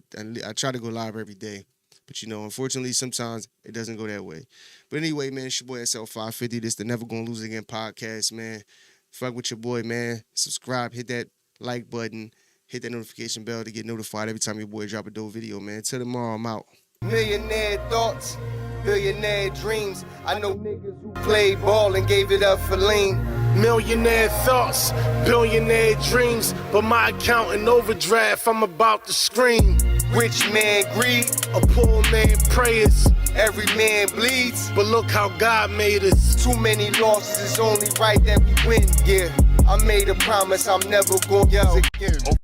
try to go live every day. But, unfortunately, sometimes it doesn't go that way. But anyway, man, it's your boy SL550. This the Never Gonna Lose Again podcast, man. Fuck with your boy, man. Subscribe, hit that like button, hit that notification bell to get notified every time your boy drop a dope video, man. Till tomorrow, I'm out. Millionaire thoughts, billionaire dreams. I know niggas who played ball and gave it up for lean. Millionaire thoughts, billionaire dreams, but my account in overdraft, I'm about to scream. Rich man greed, a poor man prayers. Every man bleeds, but look how God made us. Too many losses, it's only right that we win. Yeah, I made a promise I'm never gonna lose again.